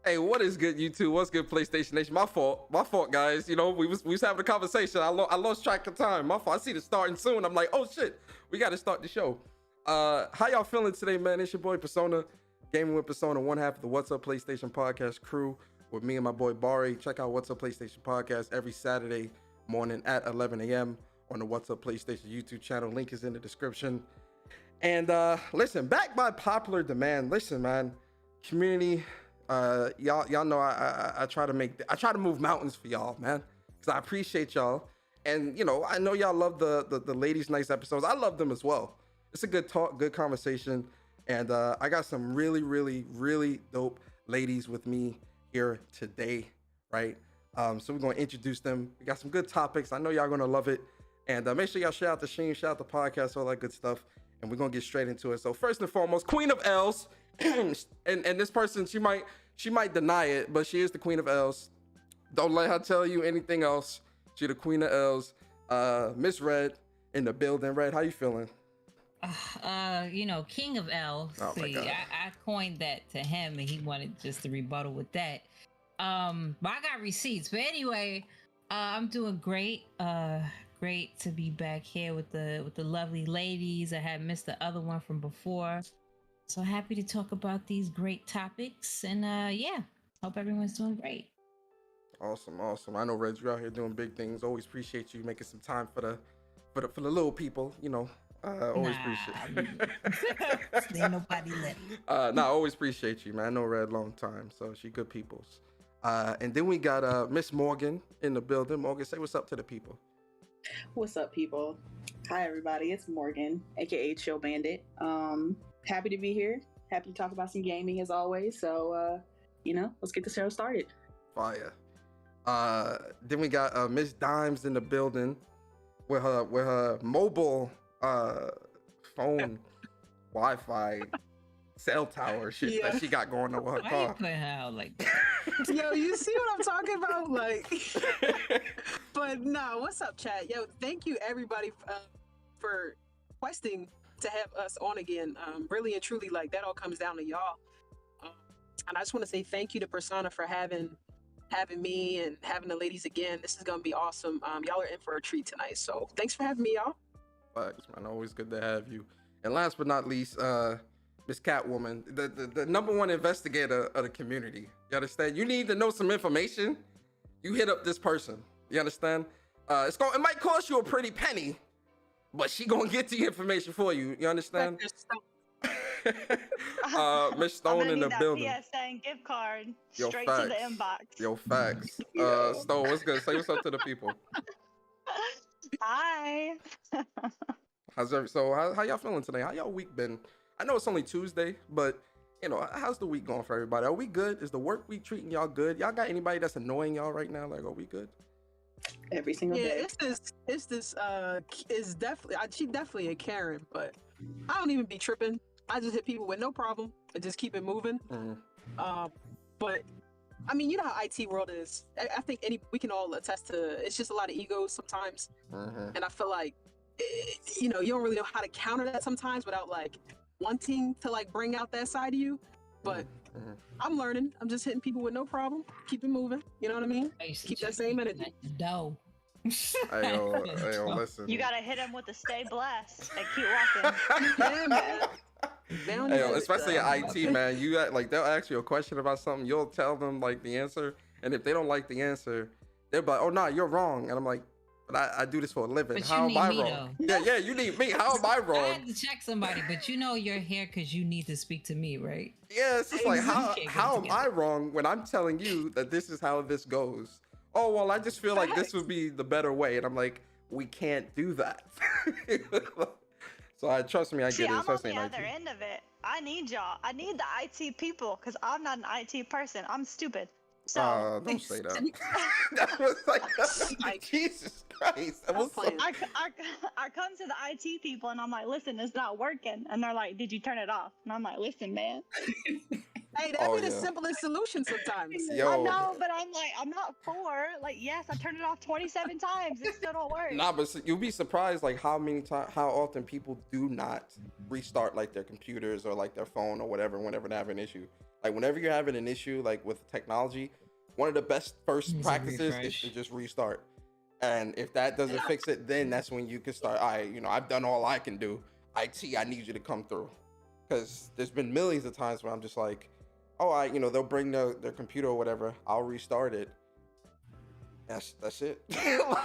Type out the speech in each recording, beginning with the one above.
Hey, what is good, YouTube? What's good, PlayStation Nation? My fault, guys. You know, we was having a conversation. I lost track of time. My fault. I see the starting soon. I'm like, oh shit, we got to start the show. How y'all feeling today, man? It's your boy Persona, gaming with Persona, one half of the What's Up PlayStation podcast crew, with me and my boy Bari. Check out What's Up PlayStation podcast every Saturday morning at 11 a.m. on the What's Up PlayStation YouTube channel. Link is in the description. And listen, back by popular demand. Listen, man, community. Y'all know I try to move mountains for y'all, man, because I appreciate y'all. And you know, I know y'all love the ladies nice episodes. I love them as well. It's a good talk, good conversation. And I got some really dope ladies with me here today, right? So we're gonna introduce them. We got some good topics. I know y'all gonna love it. And make sure y'all share out the stream, share out the podcast, all that good stuff. And we're gonna get straight into it. So first and foremost, Queen of L's. and this person, she might deny it, but she is the Queen of L's. Don't let her tell you anything else. She the Queen of L's. Miss Red in the building. Red, how you feeling? King of L's. Oh my God. I coined that to him, and he wanted just to rebuttal with that. But I got receipts. But anyway, I'm doing great. Great to be back here with the lovely ladies. I had missed the other one from before. So happy to talk about these great topics, and hope everyone's doing great. Awesome. I know Reg, you're out here doing big things. Always appreciate you making some time for the little people. You know, always appreciate. Ain't nobody let me. Always appreciate you, man. I know Red long time, so she good peoples. And then we got Miss Morgan in the building. Morgan, say what's up to the people. What's up, people? Hi, everybody. It's Morgan, aka Chill Bandit. Happy to be here. Happy to talk about some gaming as always. So, let's get the show started. Fire. Then we got Miss Dimes in the building with her mobile phone Wi-Fi cell tower shit that she got going on with her Why car. you putting her out like that? Yo, you see what I'm talking about? Like, but no, what's up, chat? Yo, thank you everybody for requesting to have us on again. Really and truly, like, that all comes down to y'all. And I just want to say thank you to Persona for having me and having the ladies again. This is gonna be awesome. Y'all are in for a treat tonight. So thanks for having me, y'all. Thanks, man. Always good to have you. And last but not least, Miss Catwoman, the number one investigator of the community. You understand? You need to know some information. You hit up this person. You understand? It might cost you a pretty penny, but she gonna get the information for you. You understand? Miss Stone in the building. PSN gift card Yo, straight facts. to the inbox. Yo, facts. Stone, what's good? Say what's up to the people. Hi. How y'all feeling today? How y'all week been? I know it's only Tuesday, but you know, how's the week going for everybody? Are we good? Is the work week treating y'all good? Y'all got anybody that's annoying y'all right now? Like, are we good? Every single day. It's definitely, she definitely a Karen, but I don't even be tripping. I just hit people with no problem and just keep it moving. Mm-hmm. But I mean, you know how IT world is. I think we can all attest to, it's just a lot of egos sometimes. Mm-hmm. And I feel like, you don't really know how to counter that sometimes without like wanting to like bring out that side of you. But Mm-hmm. I'm learning. I'm just hitting people with no problem. Keep it moving. You know what I mean? Keep that same energy. Dough. Hey, yo, listen. You gotta hit him with the stay blessed and keep walking. Yeah, man. Hey, yo, especially in IT, man. You like, they'll ask you a question about something. You'll tell them like the answer, and if they don't like the answer, they're like, "Oh no, you're wrong." And I'm like, "But I do this for a living. But How you am I need me, wrong?" Yeah, you need me. How am I I wrong? had to check somebody, but you're here because you need to speak to me, right? Yeah, it's just like, how Okay, am good I wrong when I'm telling you that this is how this goes? Oh, well, I just feel like this would be the better way. And I'm like, we can't do that. So trust me, I See, get it, I'm on especially the in other IT. end of it. I need y'all. I need the IT people because I'm not an IT person. I'm stupid. So Don't say that. That was like, Jesus Christ. That was playing. I come to the IT people and I'm like, listen, it's not working. And they're like, did you turn it off? And I'm like, listen, man. Hey, that'd be the simplest solution sometimes. Yo. I know, but I'm like, I'm not for. Like, yes, I turned it off 27 times. It still don't work. Nah, but you'll be surprised like how often people do not restart like their computers or like their phone or whatever whenever they have an issue. Like whenever you're having an issue like with technology, one of the best first It's a practices is refresh. to just restart. And if that doesn't fix it, then that's when you can start. I've done all I can do. IT, I need you to come through. Because there's been millions of times where I'm just like, oh, they'll bring their computer or whatever. I'll restart it. That's it.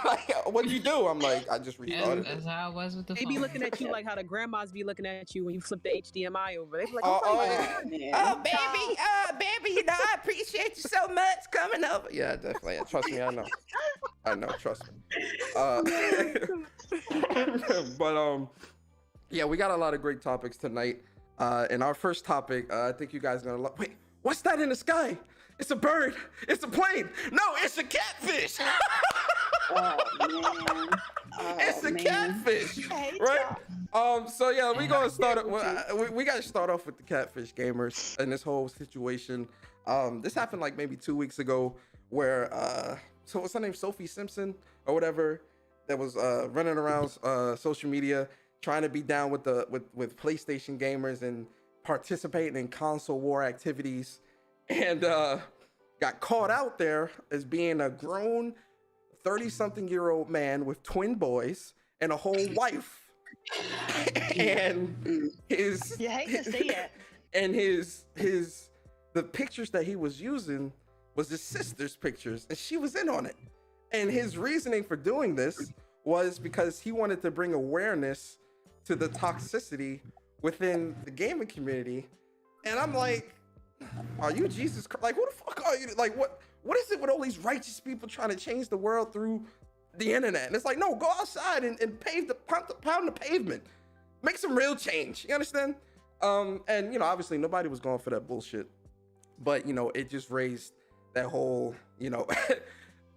Like, what'd you do? I'm like, I just restarted That's it. how it was with the They phone. be looking at you like how the grandmas be looking at you when you flip the HDMI over. They be like, Oh, oh, yeah. Baby, I appreciate you so much coming over. Yeah, definitely. Trust me, I know. Trust me. But yeah, we got a lot of great topics tonight. And our first topic, I think you guys are gonna love. Wait, what's that in the sky? It's a bird. It's a plane. No, it's a catfish. Oh man. It's a catfish, I hate right? So yeah, we And gonna I start. We gotta start off with the catfish gamers and this whole situation. This happened like maybe 2 weeks ago, where so what's her name, Sophie Simpson or whatever, that was running around social media trying to be down with with PlayStation gamers and participating in console war activities, and got caught out there as being a grown 30-something-year-old man with twin boys and a whole wife. And his You hate to see it. and the pictures that he was using was his sister's pictures, and she was in on it. And his reasoning for doing this was because he wanted to bring awareness to the toxicity within the gaming community. And I'm like, are you Jesus Christ? Like, who the fuck are you? Like, what is it with all these righteous people trying to change the world through the internet? And it's like, no, go outside and pound the pavement. Make some real change. You understand? And obviously nobody was going for that bullshit. But it just raised that whole,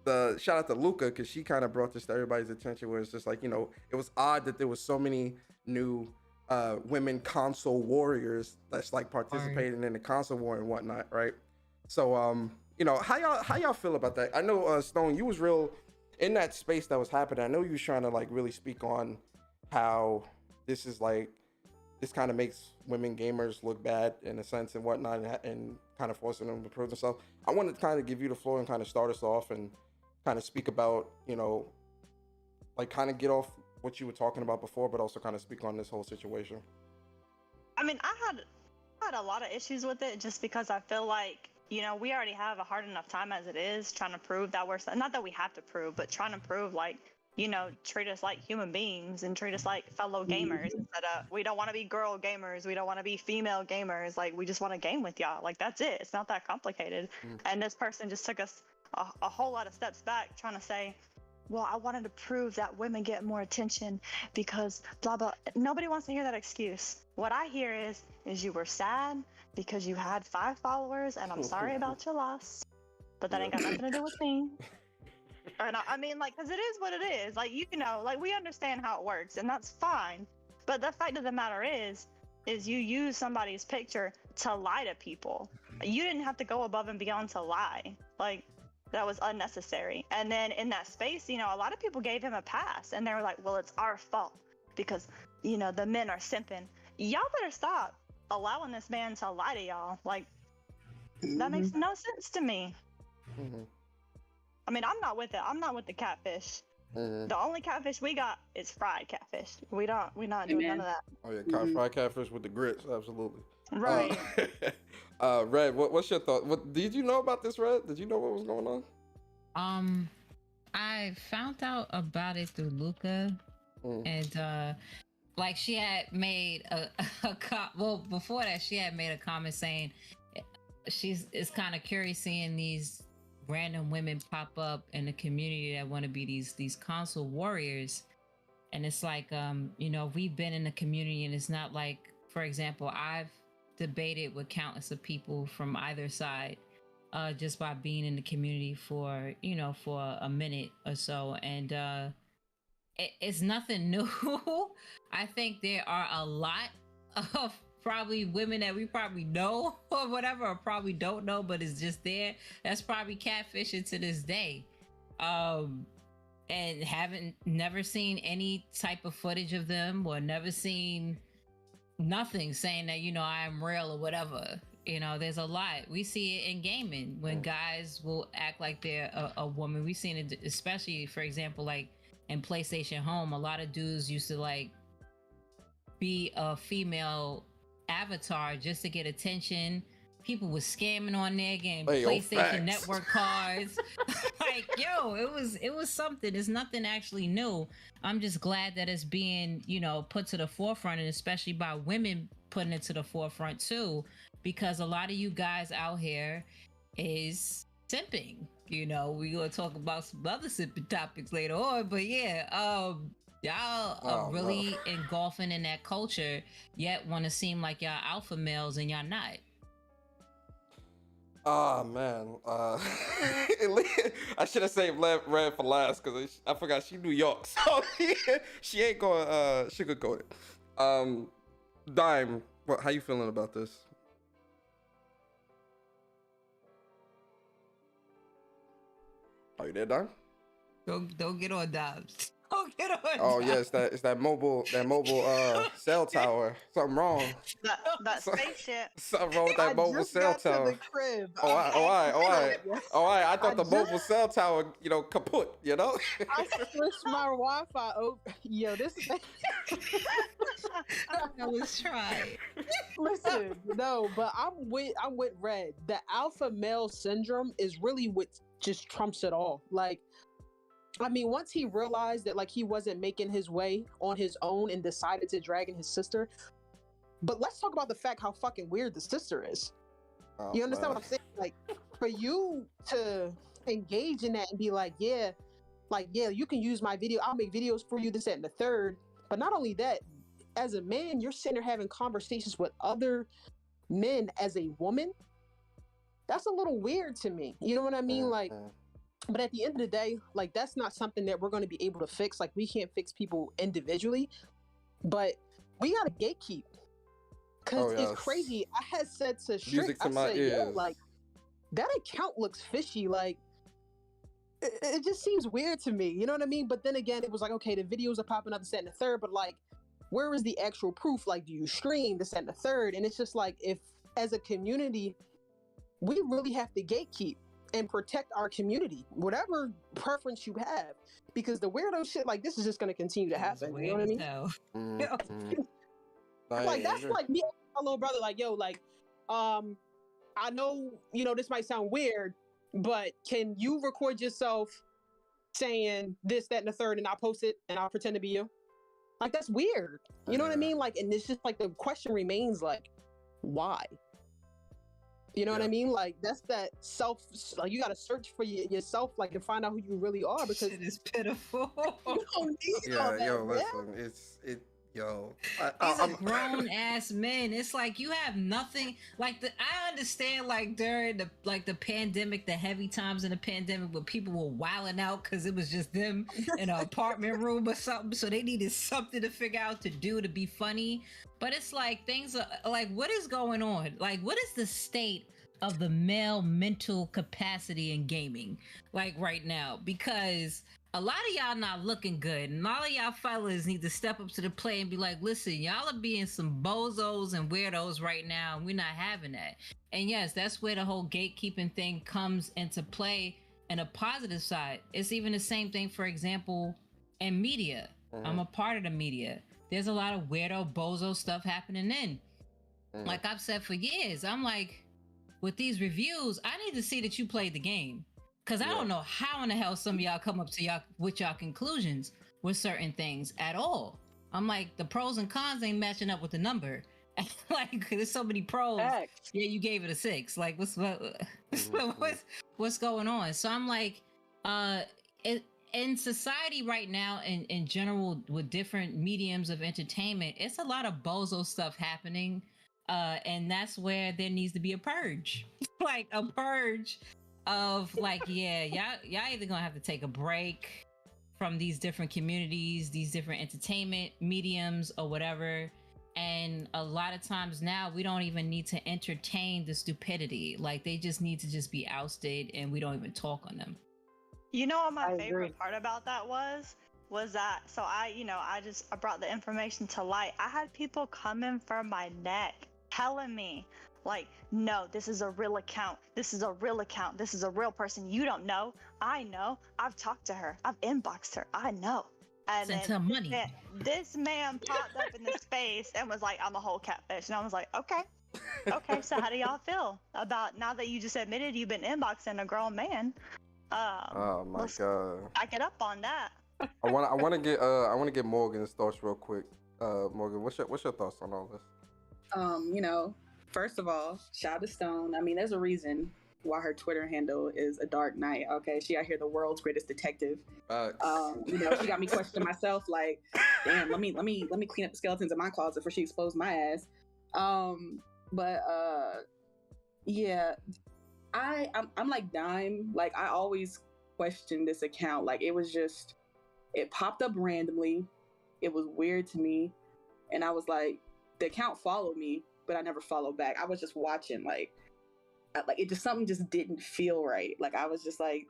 the shout out to Luca, because she kind of brought this to everybody's attention, where it's just like, it was odd that there was so many new women console warriors that's like participating in the console war and whatnot, right? So how y'all feel about that? I know Stone, you was real in that space that was happening. I know you was trying to like really speak on how this is like, this kind of makes women gamers look bad in a sense and whatnot, and kind of forcing them to prove themselves. I wanted to kind of give you the floor and kind of start us off and kind of speak about, like kind of get off what you were talking about before, but also kind of speak on this whole situation. I mean, I had a lot of issues with it just because I feel like, we already have a hard enough time as it is trying to prove that we're, not that we have to prove, but trying to prove like, treat us like human beings and treat us like fellow gamers instead of, we don't want to be girl gamers, we don't want to be female gamers, like we just want to game with y'all. Like that's it. It's not that complicated. And this person just took us a whole lot of steps back trying to say, well, I wanted to prove that women get more attention because blah, blah. Nobody wants to hear that excuse. What I hear is you were sad because you had 5 followers and I'm sorry about your loss, but that ain't got nothing to do with me. And I mean, like, because it is what it is. Like, like we understand how it works and that's fine. But the fact of the matter is you use somebody's picture to lie to people. You didn't have to go above and beyond to lie. Like, that was unnecessary. And then in that space, a lot of people gave him a pass and they were like, well, it's our fault because, the men are simping. Y'all better stop allowing this man to lie to y'all. Like, that makes no sense to me. I mean, I'm not with it. I'm not with the catfish. The only catfish we got is fried catfish. We're not doing none of that. Oh yeah, fried catfish with the grits, absolutely. Right. Red, what's your thought? What did you know about this, Red? Did you know what was going on? I found out about it through Luca, and like she had made well, before that she had made a comment saying it's kind of curious seeing these random women pop up in the community that want to be these console warriors. And it's like we've been in the community, and it's not like, for example, I've debated with countless of people from either side just by being in the community for a minute or so, and it's nothing new. I think there are a lot of probably women that we probably know or whatever, or probably don't know, but it's just there. That's probably catfishing to this day. And never seen any type of footage of them, or never seen nothing saying that, I am real or whatever. There's a lot. We see it in gaming when guys will act like they're a woman. We've seen it, especially, for example, like in PlayStation Home. A lot of dudes used to like be a female avatar just to get attention. People was scamming on there, getting PlayStation Network cards. Like, yo, it was something. It's nothing actually new. I'm just glad that it's being, put to the forefront, and especially by women putting it to the forefront too, because a lot of you guys out here is simping. We're gonna talk about some other simping topics later on, but yeah, y'all are really engulfing in that culture, yet want to seem like y'all alpha males and y'all not. Oh man, I should have saved Red for last because I forgot she New York, so she ain't going sugarcoat it. Dime, how you feeling about this? Are you there, Dime? Don't get on Dimes. Don't get on. Oh Dimes. yeah, it's that mobile cell tower. Something wrong. That spaceship. Something wrong with that mobile cell tower. To the crib. All right. I thought the I mobile cell tower, kaput. I switched my Wi-Fi over. Yo, this is. I was trying. Listen, no, but I'm with Red. The alpha male syndrome is really what just trumps it all. Like, I mean, once he realized that like he wasn't making his way on his own and decided to drag in his sister. But let's talk about the fact how fucking weird the sister is. You understand what I'm saying? Like, for you to engage in that and be like, yeah, you can use my video. I'll make videos for you, this, that, and the third. But not only that, as a man, you're sitting there having conversations with other men as a woman. That's a little weird to me. You know what I mean? Like, but at the end of the day, like, that's not something that we're going to be able to fix. Like, we can't fix people individually, but we got to gatekeep. Because it's crazy. I had said to Strick, I said, yo, like, that account looks fishy. Like, it just seems weird to me. You know what I mean? But then again, it was like, okay, the videos are popping up, this, that, and the third. But, like, where is the actual proof? Like, do you stream this, that, and the third? And it's just like, if as a community, we really have to gatekeep and protect our community, whatever preference you have. Because the weirdo shit like this is just going to continue to happen. You know what I mean? Like, that's like me and my little brother, like, yo, like, I know, this might sound weird, but can you record yourself saying this, that, and the third, and I'll post it and I'll pretend to be you? Like, that's weird. You know what I mean? Like, and it's just like the question remains, like, why? You know what I mean? Like, that's that self, like, you got to search for yourself, like, to find out who you really are, because shit is pitiful. You don't need all that, listen, These are grown ass men. It's like you have nothing. Like, I understand, like, during the pandemic, the heavy times in the pandemic, where people were wilding out because it was just them in an apartment room or something, so they needed something to figure out to do to be funny. But it's like things are like, what is going on? Like, what is the state of the male mental capacity in gaming, like, right now? Because a lot of y'all not looking good, and all of y'all fellas need to step up to the plate and be like, listen, y'all are being some bozos and weirdos right now, and we're not having that. And yes, that's where the whole gatekeeping thing comes into play in a positive side. It's even the same thing, for example, in media. I'm a part of the media. There's a lot of weirdo bozo stuff happening then. Like I've said for years, I'm like, with these reviews, I need to see that you played the game. Because I don't know how in the hell some of y'all come up to with y'all conclusions with certain things at all. I'm like, the pros and cons ain't matching up with the number. Like, there's so many pros. Heck. Yeah, you gave it a 6. Like, what's going on? So I'm like, in society right now, in general, with different mediums of entertainment, it's a lot of bozo stuff happening. And that's where there needs to be a purge. Like, a purge of, like, y'all either gonna have to take a break from these different communities, these different entertainment mediums or whatever. And a lot of times now, we don't even need to entertain the stupidity. Like, they just need to just be ousted, and we don't even talk on them. You know what my favorite part about that was that, so I brought the information to light. I had people coming for my neck, telling me, Like, no, this is a real account. This is a real account. This is a real person. You don't know. I know. I've talked to her. I've inboxed her. I know. And Sent then her money. this man popped up in the space and was like, I'm a whole catfish. And I was like, okay. Okay, so how do y'all feel about now that you just admitted you've been inboxing a grown man? Oh my god. Back it up on that. I want to get Morgan's thoughts real quick. Morgan, what's your thoughts on all this? You know, first of all, shout out to Stone. I mean, there's a reason why her Twitter handle is a dark knight. Okay, she out here the world's greatest detective. You know, she got me questioning myself. Like, damn, let me clean up the skeletons in my closet before she exposed my ass. But yeah, I'm like Dime. Like, I always questioned this account. Like, it popped up randomly. It was weird to me, and I was like, the account followed me, but I never followed back. I was just watching, like it just, something just didn't feel right. Like, I was just like,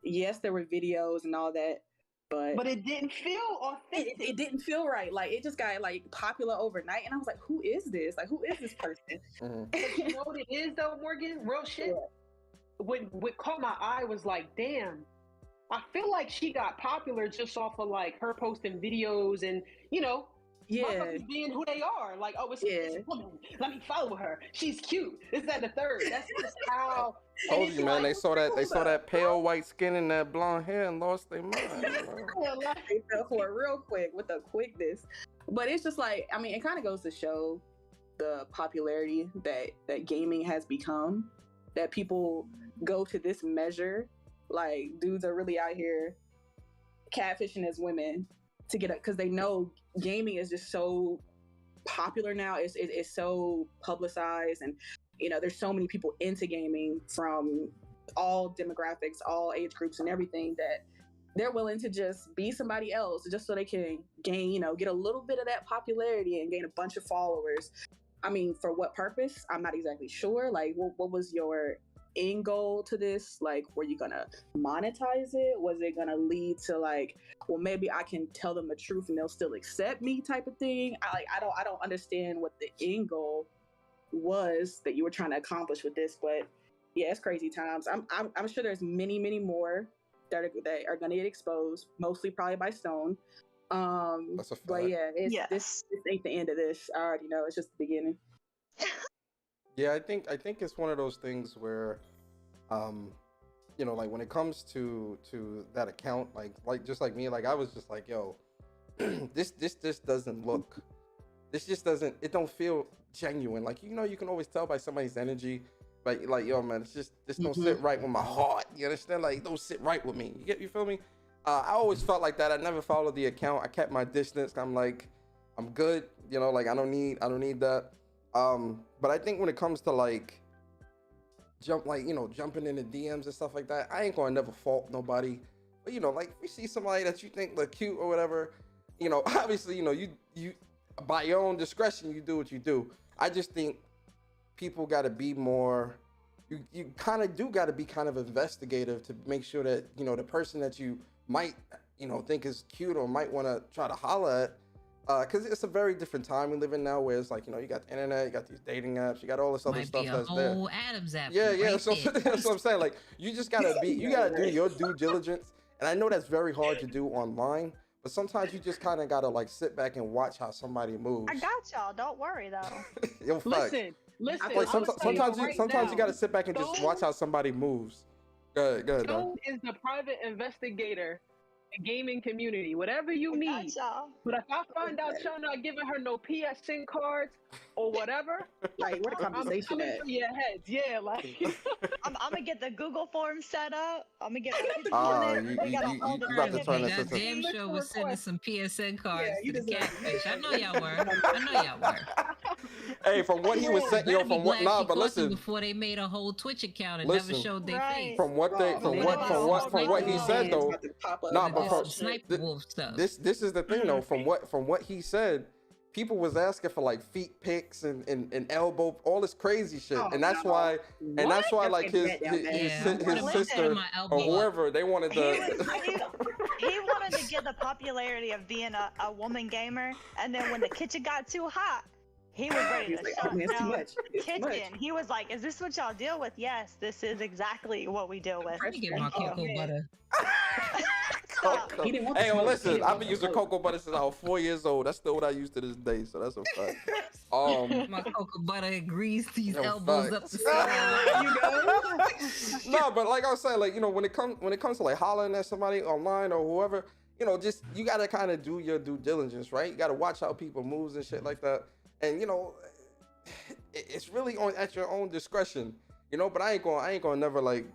yes, there were videos and all that, but it didn't feel authentic. It didn't feel right. Like, it just got like popular overnight, and I was like, who is this? Like, who is this person? But you know what it is though, Morgan? Real shit. Yeah. What caught my eye was like, damn, I feel like she got popular just off of like her posting videos and, you know, motherfuckers being who they are. Like, oh, it's a woman. Let me follow her. She's cute. This, that, and the third. That's just how. Told you, man. They saw that pale white skin and that blonde hair and lost their mind. They fell for it real quick with the quickness. But it's just like, I mean, it kind of goes to show the popularity that gaming has become. That people go to this measure. Like, dudes are really out here catfishing as women to get up because they know gaming is just so popular now. It's so publicized, and you know, there's so many people into gaming from all demographics, all age groups, and everything, that they're willing to just be somebody else just so they can gain, you know, get a little bit of that popularity and gain a bunch of followers. I mean, for what purpose? I'm not exactly sure. Like, what was your end goal to this? Like, were you gonna monetize it? Was it gonna lead to like, well, maybe I can tell them the truth and they'll still accept me type of thing? I don't understand what the end goal was that you were trying to accomplish with this. But yeah, it's crazy times. I'm sure there's many more that are gonna get exposed, mostly probably by Stone. That's a fact. But yeah, this ain't the end of this. I already know. It's just the beginning. Yeah, I think it's one of those things where, you know, like when it comes to that account, like just like me, like I was just like, yo, this doesn't look, it don't feel genuine. Like, you know, you can always tell by somebody's energy, like yo, man, it's just, this don't sit right with my heart. You understand? Like, it don't sit right with me. You feel me? I always felt like that. I never followed the account. I kept my distance. I'm like, I'm good. You know, like I don't need that. But I think when it comes to like jumping into DMs and stuff like that, I ain't gonna never fault nobody. But you know, like if you see somebody that you think look cute or whatever, you know, obviously, you know, you by your own discretion, you do what you do. I just think people gotta be more, you kind of do gotta be kind of investigative to make sure that, you know, the person that you might, you know, think is cute or might want to try to holler at, because it's a very different time we live in now, where it's like, you know, you got the internet, you got these dating apps, you got all this other stuff that's there. Whole Adam's app. Yeah. Right So that's what I'm saying. Like, you just gotta do your due diligence, and I know that's very hard to do online, but sometimes you just kind of gotta like sit back and watch how somebody moves. I got y'all. Don't worry though. Yo, fuck. Listen. Like, sometimes you gotta sit back and just watch how somebody moves. Go ahead. Stone is the private investigator. Gaming community, whatever you need. But if I find out y'all not giving her no PSN cards or whatever, like, where the conversation I'm coming at? for your heads. Yeah, like I'm gonna get the Google form set up. I'm gonna get. You got to turn this That into. damn sure was sending some PSN cards you to the deserve catfish. I know y'all were. Hey, from what he was saying, yo, from what? Nah, but listen. Before they made a whole Twitch account and Listen. never showed their face. From what he said though. Nah, but Sniper wolf stuff. This is the thing though. From what he said, people was asking for like feet pics and elbow, all this crazy shit, and that's why like his sister or whoever, they wanted to. He wanted to get the popularity of being a woman gamer, and then when the kitchen got too hot, He was ready He was to like, shut oh man, it's too down much. It's too much. kitchen. He was like, "Is this what y'all deal with?" Yes, this is exactly what we deal with. Let me get my Thank you. cocoa butter. Stop. He didn't want the Hey, yo, smoke. He listen, didn't I've want been the using smoke. cocoa butter since I was 4 years old. That's still what I use to this day, so that's a fact. My cocoa butter greased these Yo, elbows up facts. the side. You go. No, but like I was saying, like, you know, when it comes to like hollering at somebody online or whoever, you know, just you gotta kind of do your due diligence, right? You gotta watch how people moves and shit like that, and you know, it's really on at your own discretion, you know. But I ain't gonna never like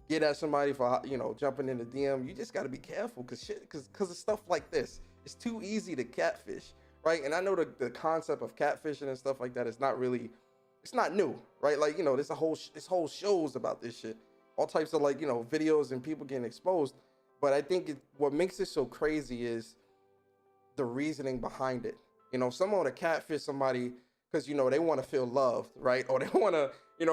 get at somebody for, you know, jumping in the DM. You just gotta be careful, cause of stuff like this. It's too easy to catfish, right? And I know the concept of catfishing and stuff like that is not really, it's not new, right? Like, you know, this whole shows about this shit, all types of like, you know, videos and people getting exposed. But I think what makes it so crazy is the reasoning behind it. You know, someone to catfish somebody because, you know, they want to feel loved, right? Or they want to, you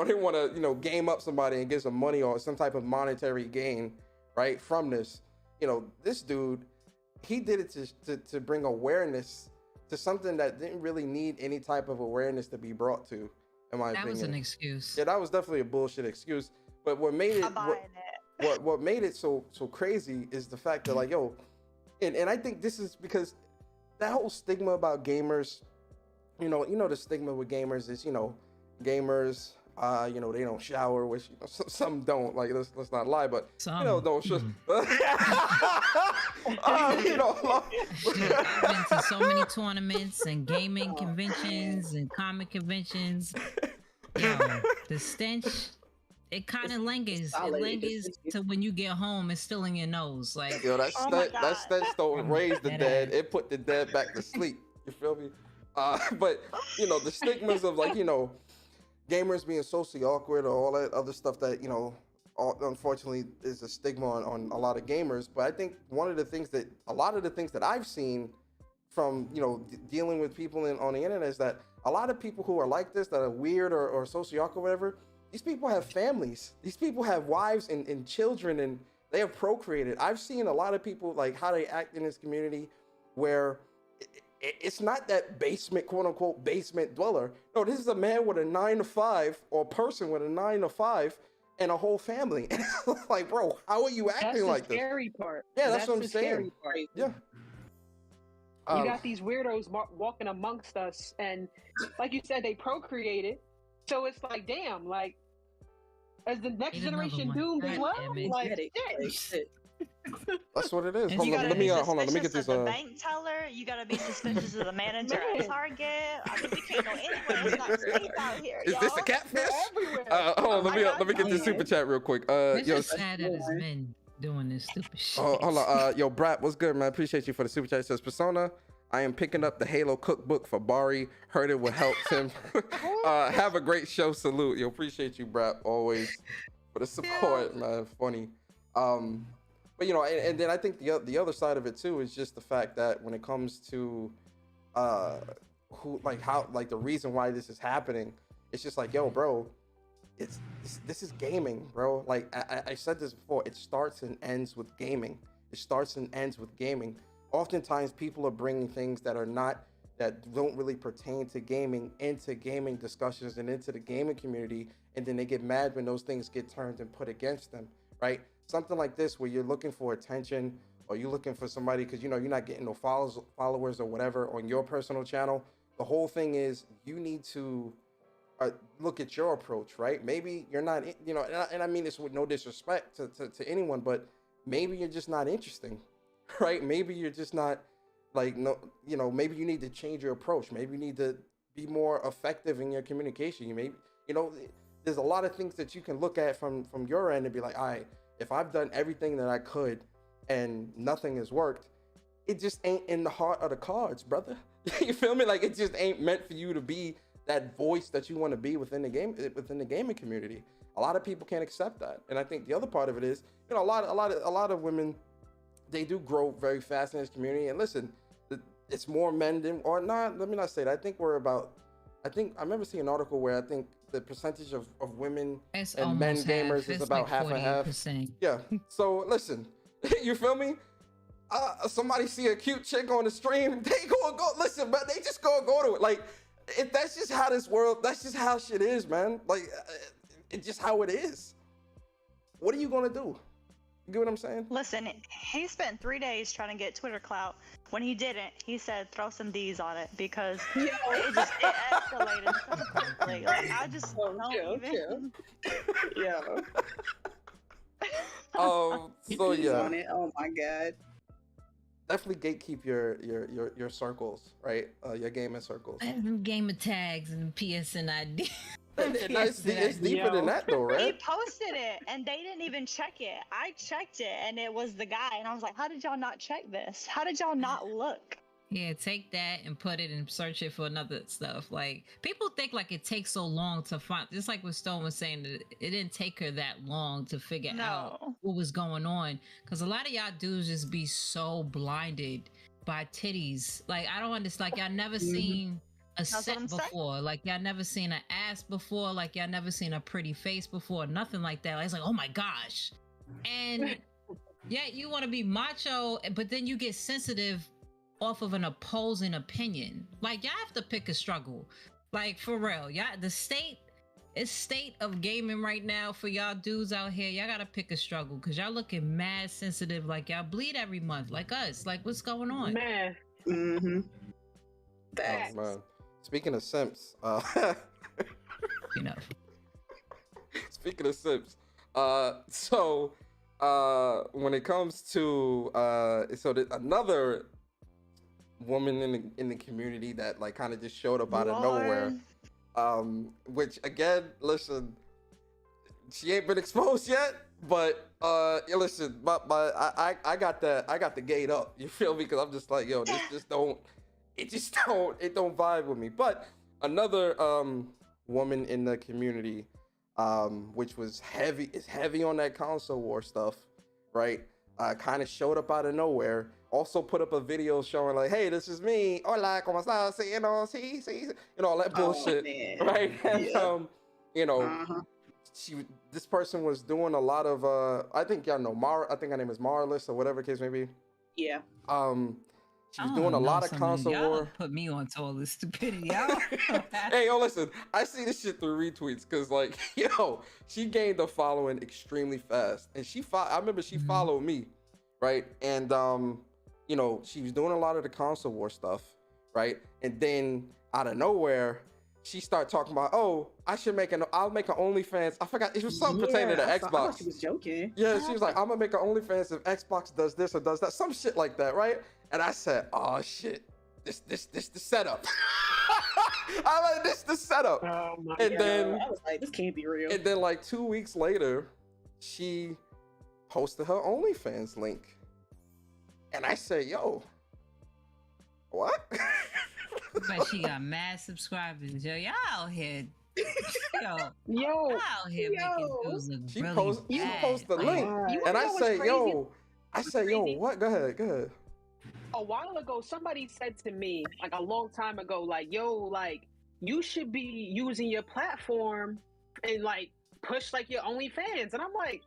know, game up somebody and get some money or some type of monetary gain, right, from this. You know, this dude, he did it to bring awareness to something that didn't really need any type of awareness to be brought to, in my opinion. That was an excuse. Yeah, that was definitely a bullshit excuse. But what made it, I'm buying it. what made it so crazy is the fact that, like, yo, and I think this is because that whole stigma about gamers, you know the stigma with gamers is, you know, gamers, you know, they don't shower, which, you know, some don't, like, let's not lie, but Some. you know, don't you know, I've been to so many tournaments and gaming conventions and comic conventions. Yo, the stench, it kind of lingers. It solid. lingers to when you get home, it's still in your nose. Like, yo, that Oh my stench don't raise the That dead, ass. it put the dead back to sleep. You feel me? But you know, the stigmas of, like, you know, gamers being socially awkward or all that other stuff that, you know, unfortunately is a stigma on a lot of gamers. But I think a lot of the things that I've seen from, you know, dealing with people on the internet is that a lot of people who are like this, that are weird or socially awkward, whatever, these people have families. These people have wives and children, and they have procreated. I've seen a lot of people, like, how they act in this community where it's not that basement, quote unquote, basement dweller. No, this is a man with a 9-to-5, or a person with a 9-to-5 and a whole family. And it's like, bro, how are you acting like the this? scary part. Yeah, that's what I'm the saying. scary part. Yeah. You got these weirdos walking amongst us, and like you said, they procreated. So it's like, damn, like, as the next Need another generation one. doomed as God well? damn it. Like, Like, shit. shit. That's what it is. And Hold you on, gotta let me be hold on, let me get Suspicious this. of the bank teller. You gotta be suspicious of the manager Man. at Target. I mean, we can't go anywhere. It's not safe out here, Is this a y'all. catfish? They're everywhere. Hold on, let me get this Yeah. super chat real quick. it's Yo, just sad that it's men doing this stupid shit. hold on, yo, Brat, what's good, man? Appreciate you for the super chat. It says, Persona, I am picking up the Halo cookbook for Bari. Heard it would help him. Have a great show. Salute. Yo, appreciate you, Brat, always for the support, man. Funny. But, you know, and then I think the other side of it too is just the fact that when it comes to the reason why this is happening, it's just like, yo, bro, this is gaming, bro. Like I said this before, it starts and ends with gaming. It starts and ends with gaming. Oftentimes people are bringing things that don't really pertain to gaming into gaming discussions and into the gaming community, and then they get mad when those things get turned and put against them, right? Something like this where you're looking for attention, or you're looking for somebody because, you know, you're not getting no followers or whatever on your personal channel. The whole thing is you need to look at your approach, right? Maybe you're not, you know, and I mean this with no disrespect to anyone, but maybe you're just not interesting, right? Maybe you're just not, like, no, you know, maybe you need to change your approach. Maybe you need to be more effective in your communication. You know, there's a lot of things that you can look at from your end and be like, all right, if I've done everything that I could and nothing has worked, it just ain't in the heart of the cards, brother. You feel me? Like, it just ain't meant for you to be that voice that you want to be within the gaming community. A lot of people can't accept that. And I think the other part of it is, you know, a lot of women, they do grow very fast in this community. And listen, it's more men than, or not, let me not say that. I remember seeing an article where I think the percentage of women It's and men almost gamers half. is It's about like half and half. 48%. Yeah. So listen, you feel me? Somebody see a cute chick on the stream, they go listen, but they just go to it. Like, if that's just how this world, that's just how shit is, man. Like, it's just how it is. What are you gonna do? You get what I'm saying? Listen, he spent 3 days trying to get Twitter clout. When he didn't, he said throw some D's on it because it escalated so quickly. Like I just don't even. Yeah. So yeah. On it. Oh my god. Definitely gatekeep your circles, right? Your gaming circles. I have them gamer tags and PSN ID. It's deeper than that though, He right? posted it and they didn't even check it. I checked it and it was the guy and I was like, how did y'all not check this? How did y'all not look? Yeah, take that and put it and search it for another stuff. Like people think like it takes so long to find. Just like what Stone was saying, that it didn't take her that long to figure out what was going on. Because a lot of y'all dudes just be so blinded by titties. Like I don't understand. Like y'all never seen a set before. Like y'all never seen an ass before. Like y'all never seen a pretty face before. Nothing like that. Like, it's like, oh my gosh. And yeah, you want to be macho, but then you get sensitive off of an opposing opinion. Like y'all have to pick a struggle. Like for real, y'all, the state of gaming right now for y'all dudes out here. Y'all gotta pick a struggle because y'all looking mad sensitive. Like y'all bleed every month, like us. Like what's going on, Man. Mm-hmm. Oh, man. Speaking of simps, You know. speaking of simps, so when it comes to another woman in the community that like kind of just showed up out of nowhere, which again, listen, she ain't been exposed yet, but listen, I got the gate up, you feel me? Because I'm just like, yo, this don't vibe with me. But another woman in the community, which was heavy on that console war stuff, right? Kind of showed up out of nowhere. Also put up a video showing like, hey, this is me. Hola, ¿cómo estás? You know, all that bullshit, right? And this person was doing a lot of I think y'all know Mara. I think her name is Marlis or whatever the case may be. Yeah. She was doing a lot of console war. Put me onto all this stupidity. Hey, yo, listen, I see this shit through retweets because, like, yo, she gained a following extremely fast, and I remember she followed me, right? And she was doing a lot of the console war stuff, right? And then out of nowhere, she started talking about, oh, I'll make an OnlyFans. I forgot, it was something pertaining to Xbox. I thought she was joking. Yeah, she was like, I'm gonna make an OnlyFans if Xbox does this or does that, some shit like that, right? And I said, oh shit, this the setup. I'm like, this the setup. Oh my and God. then I was like, this can't be real. And then like 2 weeks later, she posted her OnlyFans link. And I say, yo, what? But she got mad subscribers. Yo, y'all out here. Y'all out here making dudes look She really post the link. And I say, yo, what? Go ahead. A while ago, somebody said to me, like a long time ago, like, yo, like, you should be using your platform and like push like your OnlyFans. And I'm like,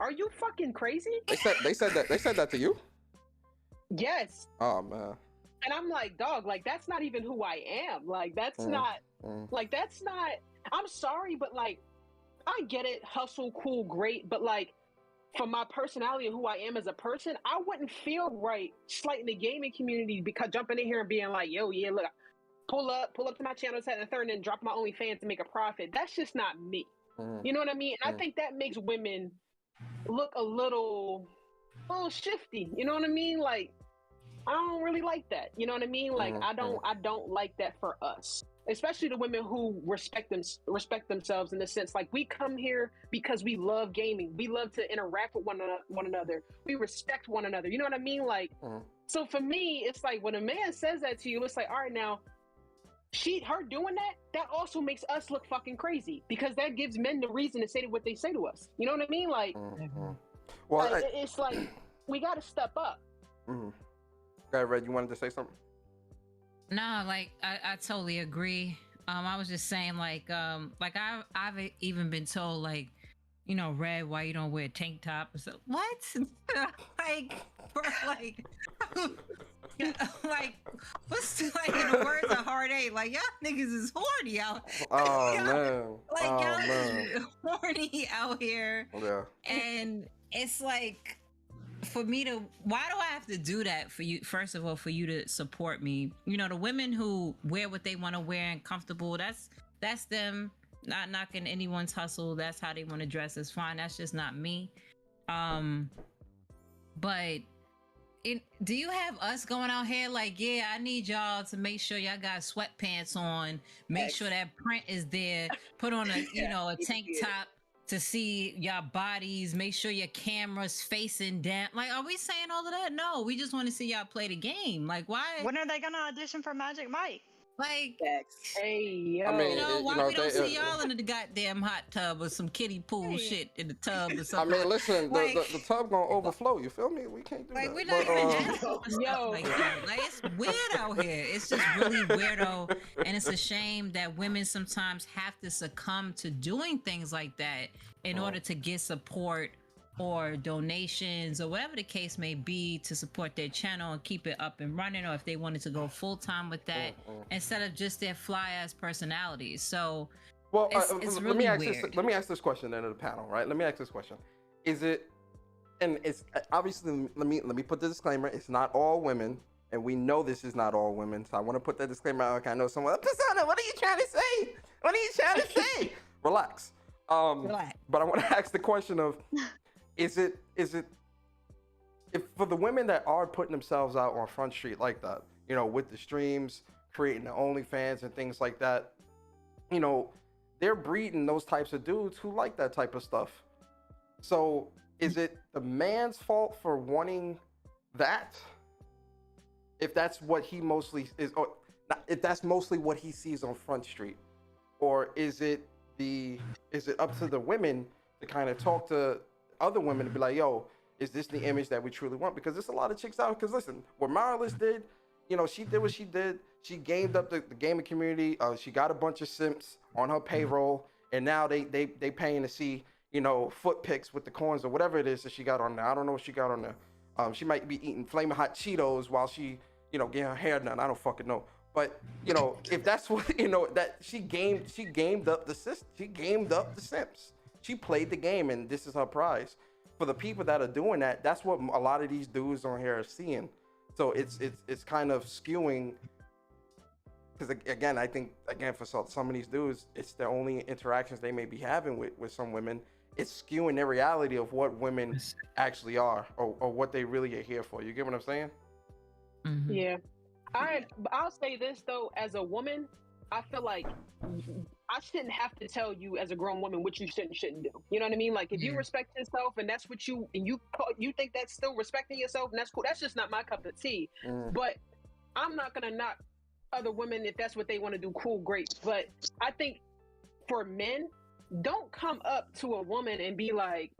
are you fucking crazy? They said that to you? Yes. Oh man. And I'm like, dog, like that's not even who I am. Like that's not I'm sorry, but like I get it, hustle, cool, great, but like for my personality and who I am as a person, I wouldn't feel right slighting the gaming community because jumping in here and being like, yo, yeah, look, pull up to my channel, set and third, and then drop my OnlyFans to make a profit. That's just not me. You know what I mean? And I think that makes women look a little shifty. You know what I mean? Like, I don't really like that. You know what I mean? Like, I don't like that for us, especially the women who respect themselves in the sense like we come here because we love gaming. We love to interact with one another. We respect one another. You know what I mean? Like, so for me, it's like when a man says that to you, it's like, all right, now her doing that also makes us look fucking crazy because that gives men the reason to say what they say to us. You know what I mean? Like, well, it's like we got to step up. Go ahead, Red. You wanted to say something? No, like I totally agree. I was just saying, like I've even been told, like, you know, Red, why you don't wear a tank top? So what? Like, bro, like, like, what's like in the words of Hard Eight? Like y'all niggas is horny out. Oh Y'all- man. Like Oh y'all man. is horny out here, Yeah. and it's like, for me to, why do I have to do that for you? First of all, for you to support me. You know, the women who wear what they want to wear and comfortable, that's them. Not knocking anyone's hustle. That's how they want to dress. It's fine. That's just not me. But do you have us going out here like, yeah, I need y'all to make sure y'all got sweatpants on, make sure that print is there, put on a a tank top to see your bodies, make sure your camera's facing down. Like, are we saying all of that? No, we just want to see y'all play the game. Like, why? When are they gonna audition for Magic Mike? Like, Hey, yo. I mean, why we don't see y'all in the goddamn hot tub or some kiddie pool shit in the tub or I something? mean, listen, Like- the tub gonna overflow. You feel me? We can't do Like, that. we're not But, even asking for stuff Yo. like that. Like, it's weird out here. It's just really weirdo. And it's a shame that women sometimes have to succumb to doing things like that in order to get support or donations or whatever the case may be to support their channel and keep it up and running, or if they wanted to go full-time with that instead of just their fly-ass personalities. So well, it's let really me ask weird. let me ask this question then to the panel, right? Let me ask this question: Is it, and it's obviously, let me put the disclaimer: it's not all women, and we know this is not all women. So I want to put that disclaimer out. Like I know someone, Persona, what are you trying to say? What are you trying to say? Relax. Relax. But I want to ask the question of, is it if for the women that are putting themselves out on Front Street like that, you know, with the streams, creating the OnlyFans and things like that, you know, they're breeding those types of dudes who like that type of stuff. So is it the man's fault for wanting that? If that's what he mostly is, or not, if that's mostly what he sees on Front Street, or is it up to the women to kind of talk to other women to be like, yo, is this the image that we truly want? Because there's a lot of chicks out. Because listen, what Marlis did, you know, she did what she did. She gamed up the gaming community. She got a bunch of simps on her payroll, and now they paying to see, you know, foot pics with the coins or whatever it is that she got on there. I don't know what she got on there. She might be eating flaming hot Cheetos while she, you know, getting her hair done. I don't fucking know. But you know, if that's what, you know, that she gamed up the system. She gamed up the simps. She played the game, and this is her prize. For the people that are doing that, that's what a lot of these dudes on here are seeing. So it's kind of skewing. Because again, I think for some of these dudes, it's the only interactions they may be having with some women. It's skewing their reality of what women actually are, or what they really are here for. You get what I'm saying? Mhm. Yeah. I'll say this though, as a woman, I feel like I shouldn't have to tell you as a grown woman what you shouldn't do. You know what I mean? Like if you Yeah. respect yourself and that's what you think that's still respecting yourself, and that's cool. That's just not my cup of tea. But I'm not gonna knock other women if that's what they want to do. Cool, great. But I think for men, don't come up to a woman and be like,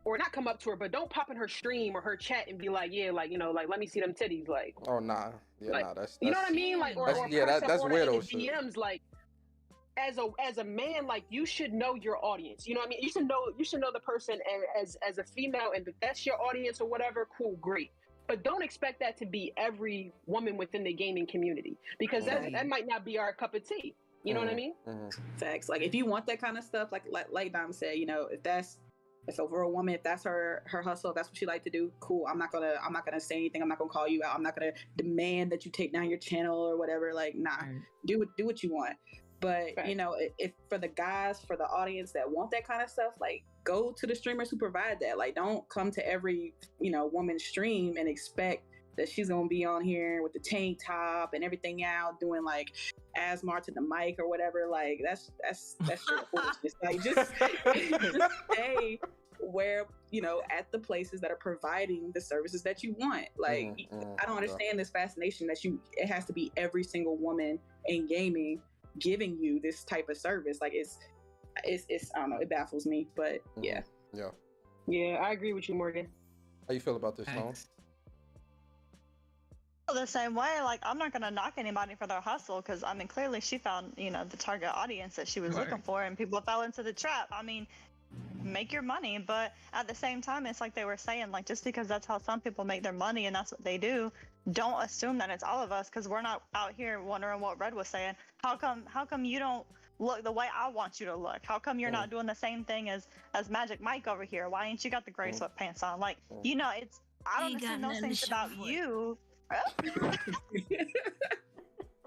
or not come up to her, but don't pop in her stream or her chat and be like, yeah, like, you know, like, let me see them titties, like. Oh nah, yeah, like, nah, that's you know what I mean, like, or that's- yeah, press up that's on her in weirdo the shit. DMs, like, as a man, like, you should know your audience. You know what I mean? You should know the person as a female, and if that's your audience or whatever, cool, great. But don't expect that to be every woman within the gaming community, because that might not be our cup of tea. You know what I mean? Facts. Like if you want that kind of stuff, like Dom said, you know, if over a woman, if that's her hustle, if that's what she like to do, cool. I'm not gonna say anything. I'm not gonna call you out. I'm not gonna demand that you take down your channel or whatever. Like, nah, do what you want. But you know, if for the guys, for the audience that want that kind of stuff, like go to the streamers who provide that. Like, don't come to every, you know, woman's stream and expect that she's gonna be on here with the tank top and everything out doing like Asmar to the mic or whatever. Like that's straight foolishness. Like just stay where, you know, at the places that are providing the services that you want. Like I don't understand this fascination that it has to be every single woman in gaming giving you this type of service. Like it's I don't know, it baffles me. But yeah, I agree with you, Morgan. How you feel about this, Tone? Thanks. The same way, like I'm not gonna knock anybody for their hustle, because I mean clearly she found, you know, the target audience that she was looking for, and people fell into the trap. I mean, make your money, but at the same time, it's like they were saying, like just because that's how some people make their money and that's what they do, don't assume that it's all of us, because we're not out here wondering what Red was saying. How come you don't look the way I want you to look? How come you're not doing the same thing as Magic Mike over here? Why ain't you got the gray sweatpants on? Like, you know, it's I don't assume those things about you.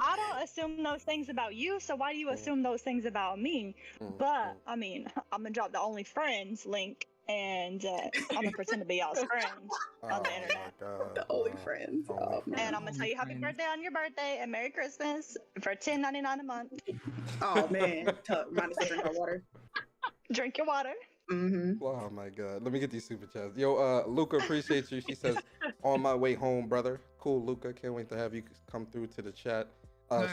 I don't assume those things about you, so why do you assume those things about me? But I mean, I'm gonna drop the only friends link, and I'm gonna pretend to be y'all's friend on the internet. The only friends. Oh, and I'm gonna tell you happy birthday on your birthday and Merry Christmas for $10.99 a month. Oh man, minus the drink of water. Drink your water. Oh my god. Let me get these super chats. Yo, Luca, appreciate you. She says, on my way home, brother. Cool, Luca. Can't wait to have you come through to the chat.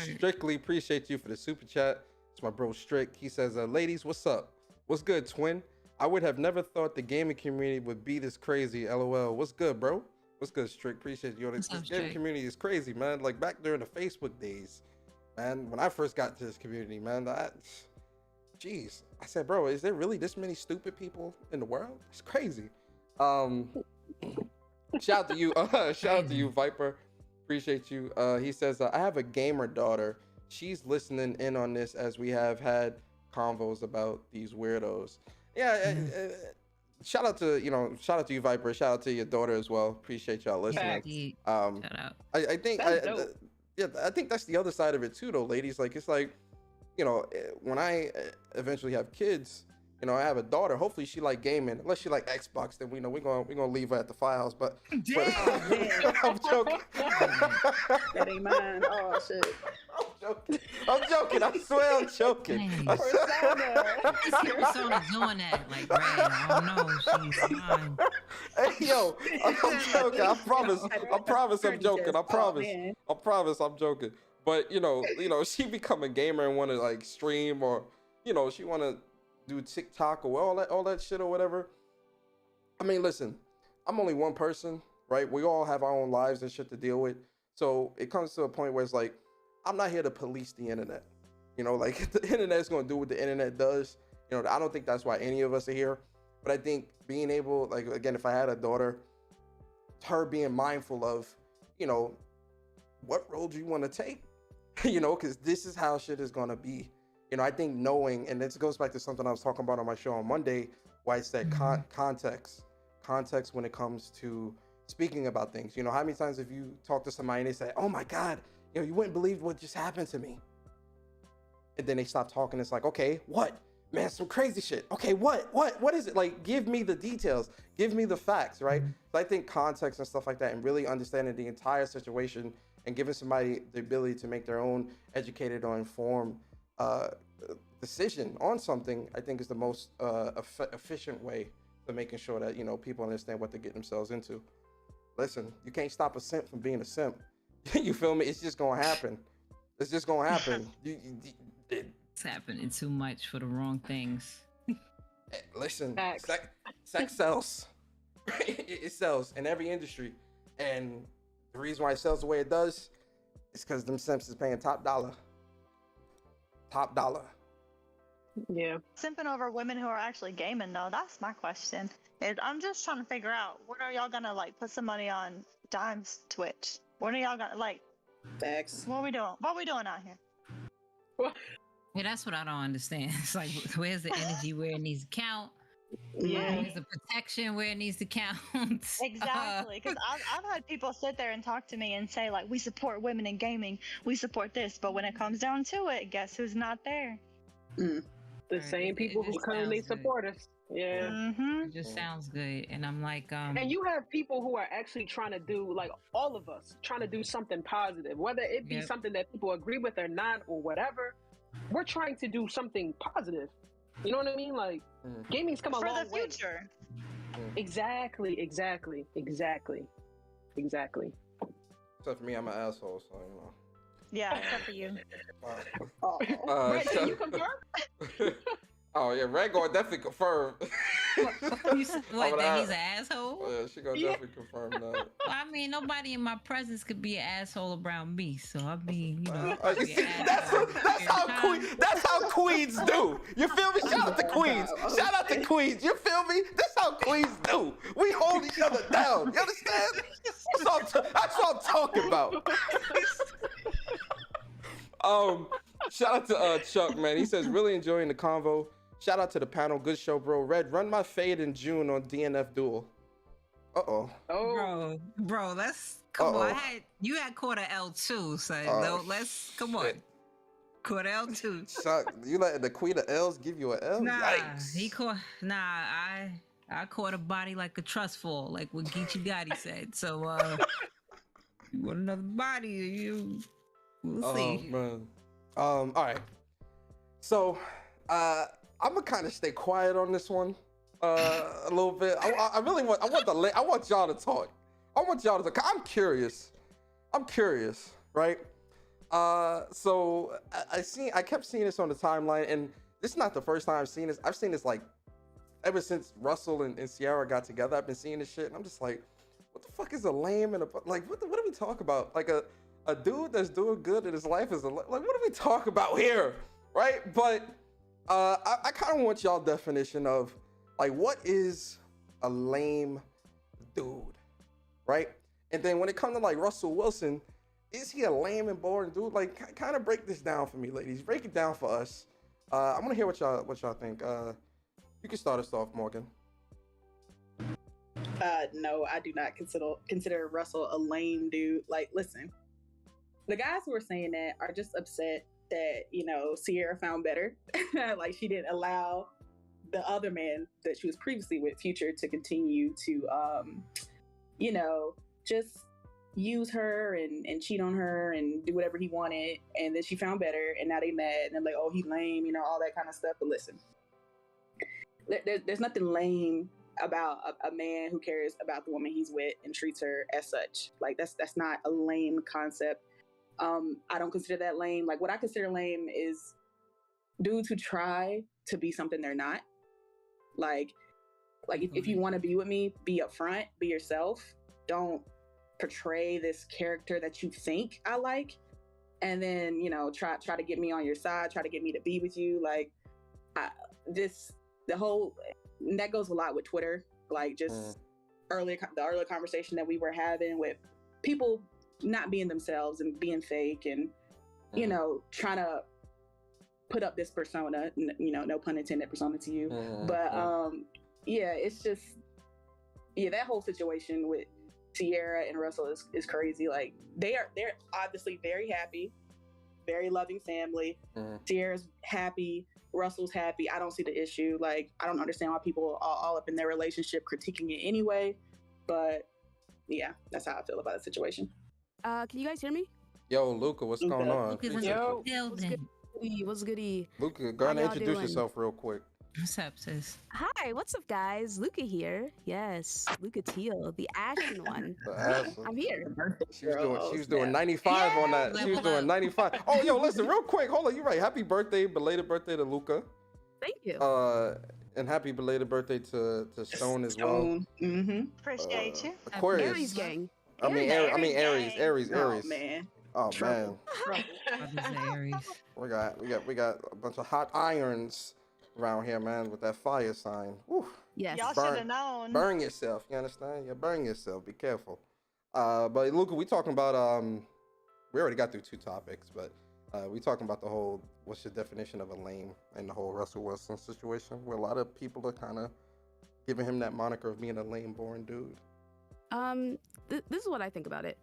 Strictly appreciate you for the super chat. It's my bro Strick. He says, ladies, what's up? What's good, twin? I would have never thought the gaming community would be this crazy. LOL. What's good, bro? What's good, Strick? Appreciate you. This gaming community is crazy, man. Like back during the Facebook days, man, when I first got to this community, man, jeez. I said, bro, is there really this many stupid people in the world? It's crazy. Shout out to you. Shout out to you, Viper. Appreciate you. He says, I have a gamer daughter. She's listening in on this as we have had convos about these weirdos. Yeah. Shout out to you, Viper. Shout out to your daughter as well. Appreciate y'all listening. Shout out. I think I think that's the other side of it too, though, ladies. Like it's like, you know, when I eventually have kids, you know, I have a daughter. Hopefully, she like gaming. Unless she like Xbox, then we know we're gonna leave her at the firehouse. But I'm joking. That ain't mine. Oh shit. I'm joking. I swear I'm joking. Persona doing that, like, Red, I don't know, she's mine. Hey, yo, I'm joking. I promise I'm joking. I promise I'm joking. But you know, she become a gamer and want to like stream, or you know, she want to do TikTok or all that shit or whatever. I mean, listen, I'm only one person, right? We all have our own lives and shit to deal with. So it comes to a point where it's like, I'm not here to police the internet. You know, like the internet's gonna do what the internet does. You know, I don't think that's why any of us are here. But I think being able, like, again, if I had a daughter, her being mindful of, you know, what role do you want to take? You know, because this is how shit is gonna be. You know, I think knowing, and this goes back to something I was talking about on my show on Monday, why I said context when it comes to speaking about things. You know, how many times have you talked to somebody and they say, oh my God, you know, you wouldn't believe what just happened to me. And then they stop talking. It's like, okay, what? Man, some crazy shit. Okay, what is it? Like, give me the details. Give me the facts, right? So I think context and stuff like that, and really understanding the entire situation and giving somebody the ability to make their own educated or informed decision on something, I think is the most efficient way to making sure that, you know, people understand what they're getting themselves into. Listen, you can't stop a simp from being a simp. You feel me? It's just gonna happen. It's just gonna happen. It's happening too much for the wrong things. Listen, sex sells. It sells in every industry, and the reason why it sells the way it does is because them simps is paying top dollar. Top dollar. Yeah. Simping over women who are actually gaming, though, that's my question. I'm just trying to figure out, when are y'all gonna like put some money on Dime's Twitch? When are y'all gonna like? Facts. What are we doing? What are we doing out here? Yeah, that's what I don't understand. It's like, where's the energy where it needs to count? Yeah. Where's the protection where it needs to count? Exactly, because I've had people sit there and talk to me and say, like, we support women in gaming, we support this, but when it comes down to it, guess who's not there? The same people who currently support us. Yeah. It just sounds good. And I'm like, and you have people who are actually trying to do, like, all of us trying to do something positive, whether it be something that people agree with or not or whatever. We're trying to do something positive. You know what I mean? Like, gaming's come a long way. For the future. Exactly. Except for me, I'm an asshole, so you know. Yeah, except for you. Right, can you confirm? Oh yeah, Red gonna definitely confirm. that he's an asshole? Oh, yeah, she gonna definitely confirm that. Well, I mean, nobody in my presence could be an asshole around me. So I mean, you know, that's how queens do. You feel me? Shout out to queens. Shout out to queens. You feel me? That's how queens do. We hold each other down. You understand? That's all That's what I'm talking about. Shout out to Chuck, man. He says really enjoying the convo. Shout out to the panel. Good show, bro. Red, run my fade in June on DNF Duel. Oh, Bro, let's come on. You had quarter L too, so let's come on. Quarter L too. Chuck, you letting the queen of L's give you an L? Nah, Yikes. I caught a body like a trust fall, like what Geechee Gotti said. So you want another body, we'll see. Man. All right. So I'm gonna kind of stay quiet on this one a little bit. I want y'all to talk. I want y'all to talk. I'm curious, right? So I kept seeing this on the timeline, and this is not the first time I've seen this. I've seen this like ever since Russell and Sierra got together. I've been seeing this shit, and I'm just like, what the fuck is a lame and like what do we talk about? Like a dude that's doing good in his life is like, what do we talk about here, right? But I kind of want y'all definition of like what is a lame dude, right? And then when it comes to like Russell Wilson, is he a lame and boring dude? Like, kind of break this down for me, ladies. Break it down for us. I want to hear what y'all think. You can start us off, Morgan. No, I do not consider Russell a lame dude. Like, listen, the guys who are saying that are just upset that, Sierra found better. Like, she didn't allow the other man that she was previously with, Future, to continue to, just use her and cheat on her and do whatever he wanted. And then she found better, and now they mad and they're like, oh, he's lame, all that kind of stuff. But listen, there's nothing lame about a man who cares about the woman he's with and treats her as such. Like, that's not a lame concept. I don't consider that lame. Like, what I consider lame is dudes who try to be something they're not. Like if you want to be with me, be upfront, be yourself. Don't portray this character that you think I like, and then try to get me on your side, try to get me to be with you. Like, that goes a lot with Twitter. Like, just the earlier conversation that we were having with people not being themselves and being fake and trying to put up this persona, no pun intended, persona to you. But it's just that whole situation with Sierra and Russell is crazy. Like, they're obviously very happy, very loving family. Sierra's happy, Russell's happy. I don't see the issue. Like, I don't understand why people are all up in their relationship critiquing it anyway. But yeah, that's how I feel about the situation. Can you guys hear me? Yo, Luca, what's going on? What's goody? Luca, go ahead and introduce yourself real quick. What's up, sis? Hi, what's up, guys? Luca here. Yes, Luca Teal, the ashen one. I'm here. She was doing 95 on that. She was doing 95. Oh, yo, listen, real quick. Hold on, you're right. Happy birthday, belated birthday to Luca. Thank you. And happy belated birthday to Stone as well. Mm-hmm. Appreciate you. Aquarius. Aries gang. Aries. Oh man. Oh Trouble. Aries. We got a bunch of hot irons around here, man, with that fire sign. Woo. Yes. Y'all should have known. Burn yourself. You understand? Yeah, burn yourself. Be careful. But Luca, we talking about we already got through 2 topics, but we talking about the whole what's your definition of a lame and the whole Russell Wilson situation, where a lot of people are kind of giving him that moniker of being a lame, boring dude. This is what I think about it.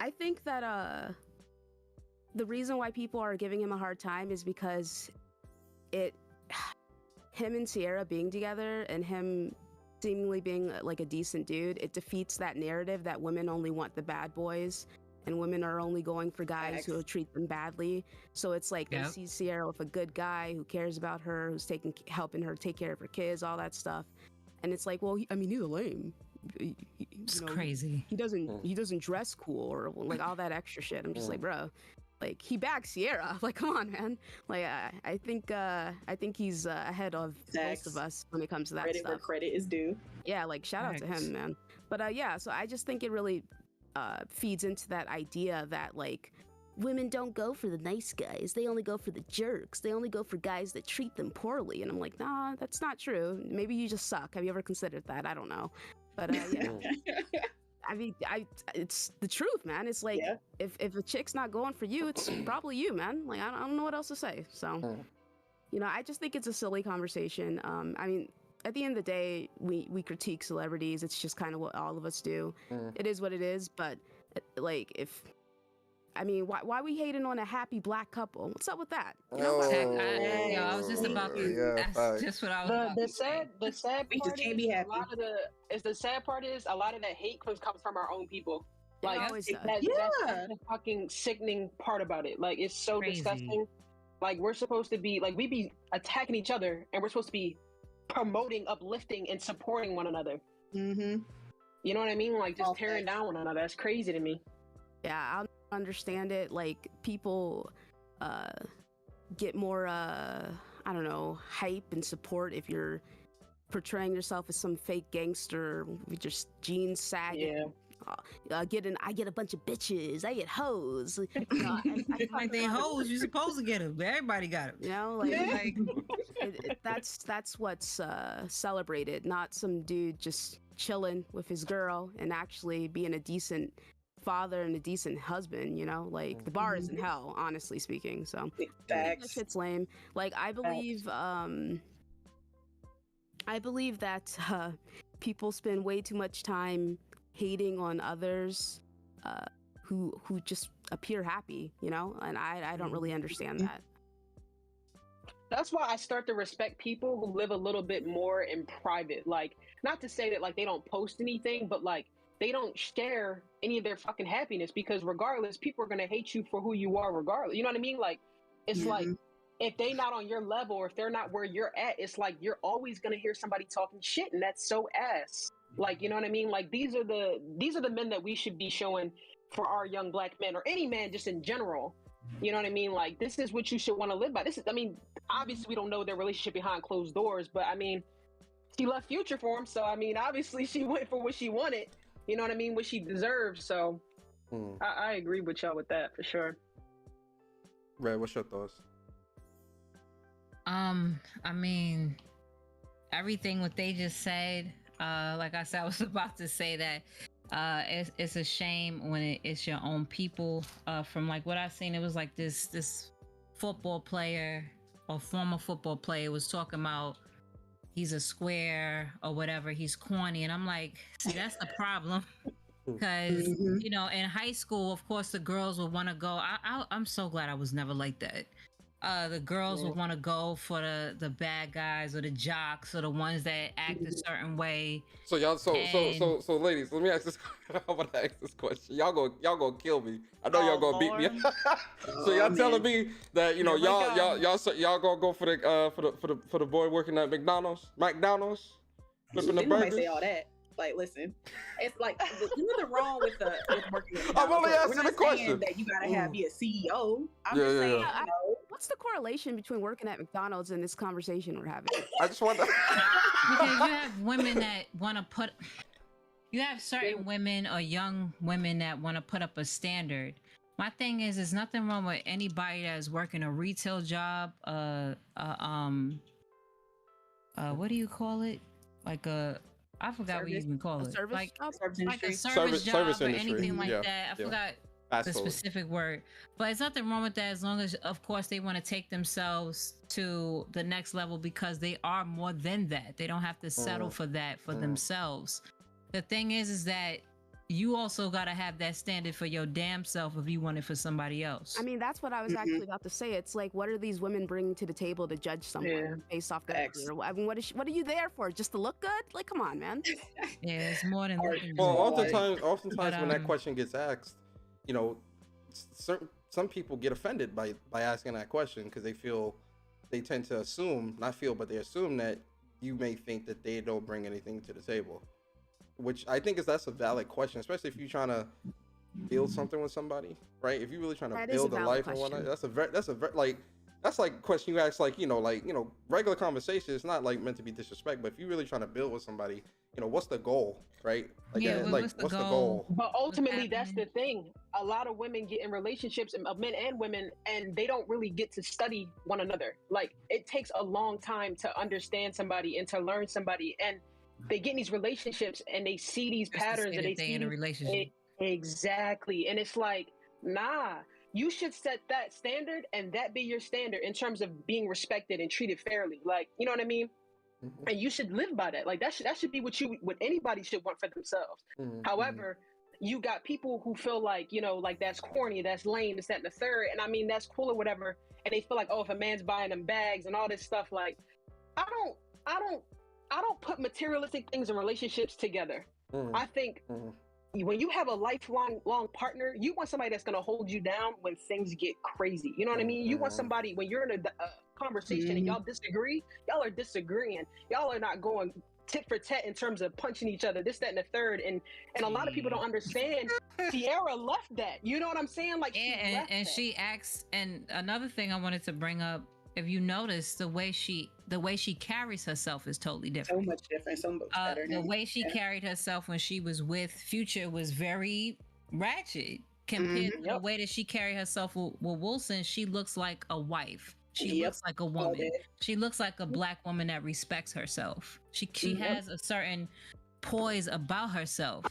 I think that the reason why people are giving him a hard time is because him and Sierra being together and him seemingly being like a decent dude, it defeats that narrative that women only want the bad boys and women are only going for guys who will treat them badly. So it's like they see Sierra with a good guy who cares about her, who's helping her take care of her kids, all that stuff. And it's like, well, he's a lame. It's crazy. He doesn't dress cool or like all that extra shit. I'm just like, bro, like he backs Sierra. Like, come on, man. Like, I think he's ahead of most of us when it comes to that credit stuff. Where credit is due. Yeah, like shout out to him, man. But so I just think it really feeds into that idea that like women don't go for the nice guys. They only go for the jerks. They only go for guys that treat them poorly. And I'm like, nah, that's not true. Maybe you just suck. Have you ever considered that? I don't know. But I mean, it's the truth, man. It's like if a chick's not going for you, it's probably you, man. Like I don't know what else to say. So, you know, I just think it's a silly conversation. I mean, at the end of the day, we critique celebrities. It's just kind of what all of us do. It is what it is. But like, I mean, why we hating on a happy black couple? What's up with that? You know, I was just about to. That's just what I was. The sad We part just can't is be a happy. lot of the sad part is a lot of that hate comes from our own people. Like always does. that's the fucking sickening part about it. Like it's so Crazy. disgusting. Like we're supposed to be like we be attacking each other, and we're supposed to be promoting, uplifting, and supporting one another. Mm-hmm. You know what I mean? Like just tearing down one another. That's crazy to me. Yeah, I'll understand it. Like people get more I don't know, hype and support if you're portraying yourself as some fake gangster with just jeans sagging. I get a bunch of bitches. I get hoes. You know, Like they hoes, you supposed to get them. Everybody got them. You know, like that's what's celebrated, not some dude just chilling with his girl and actually being a decent father and a decent husband. You know, like the bar is in hell, honestly speaking. So that shit's lame. Like I believe that people spend way too much time hating on others who just appear happy, you know, and I don't really understand that. That's why I start to respect people who live a little bit more in private. Like, not to say that like they don't post anything, but like they don't share any of their fucking happiness, because regardless, people are gonna hate you for who you are regardless. You know what I mean? Like, it's like if they not on your level, or if they're not where you're at, it's like you're always gonna hear somebody talking shit, and that's so ass. Like, you know what I mean? Like these are the men that we should be showing for our young black men, or any man just in general. You know what I mean? Like this is what you should want to live by. This is, I mean, obviously we don't know their relationship behind closed doors, but I mean, she left Future for him, so I mean, obviously she went for what she wanted. You know what I mean? What she deserved. So I agree with y'all with that for sure. Red, what's your thoughts? I mean, everything what they just said. Like I said, I was about to say that it's a shame when it's your own people. From like what I've seen, it was like this football player or former football player was talking about he's a square or whatever, he's corny, and I'm like, see, that's the problem. Because you know, in high school, of course, the girls would want to go. I'm so glad I was never like that. The girls would want to go for the bad guys or the jocks or the ones that act a certain way. So y'all, so ladies, let me ask this. I want to ask this question. Y'all gonna kill me. I know y'all gonna beat me. So y'all telling me that, you know, y'all gonna go for the boy working at McDonald's, flipping the burgers? Say all that. Like, listen, it's like there's nothing wrong with working. I'm only asking the question. That you gotta be a CEO. I'm just saying. Yeah. What's the correlation between working at McDonald's and this conversation we're having? I just want to. Because you have women that want to put. You have certain women or young women that want to put up a standard. My thing is, there's nothing wrong with anybody that's working a retail job. What do you call it? Like I forgot what you even call it. Like a service job or industry. anything like that. I forgot the specific word. But there's nothing wrong with that, as long as, of course, they want to take themselves to the next level, because they are more than that. They don't have to settle for that for themselves. The thing is that you also got to have that standard for your damn self if you want it for somebody else. I mean, that's what I was actually about to say. It's like, what are these women bringing to the table to judge someone based off their career? I mean, what are you there for? Just to look good? Like, come on, man. Yeah, it's more than looking good. Well, oftentimes when that question gets asked, you know, some people get offended by asking that question, because they tend to assume, not feel, but they assume that you may think that they don't bring anything to the table. Which I think that's a valid question, especially if you're trying to build something with somebody, right? If you're really trying to build a life and whatnot, that's a very that's like a question you ask, like, you know, regular conversation. It's not like meant to be disrespect, but if you're really trying to build with somebody, you know, what's the goal, right? Like, what's the goal? But ultimately, that's the thing. A lot of women get in relationships, of men and women, and they don't really get to study one another. Like, it takes a long time to understand somebody and to learn somebody. And they get in these relationships and they see these Just to patterns say and that they they see in a relationship. exactly, and it's like, nah, you should set that standard and that be your standard in terms of being respected and treated fairly. Like, you know what I mean? And you should live by that. Like that should be what anybody should want for themselves. However, you got people who feel like, you know, like that's corny, that's lame, this, that, and the third. And I mean, that's cool or whatever. And they feel like, oh, if a man's buying them bags and all this stuff, like, I don't put materialistic things in relationships together. I think when you have a lifelong partner, you want somebody that's going to hold you down when things get crazy. You know what I mean? You want somebody when you're in a conversation and y'all disagree, y'all are disagreeing. Y'all are not going tit for tat in terms of punching each other, this, that, and the third. And a lot of people don't understand. Sierra left that. You know what I'm saying? Like, she acts. And another thing I wanted to bring up, if you notice, the way she carries herself is totally different. So much different, so much better. The way she carried herself when she was with Future was very ratchet compared to the way that she carried herself with Wilson. She looks like a wife. She looks like a woman. She looks like a black woman that respects herself. She has a certain poise about herself.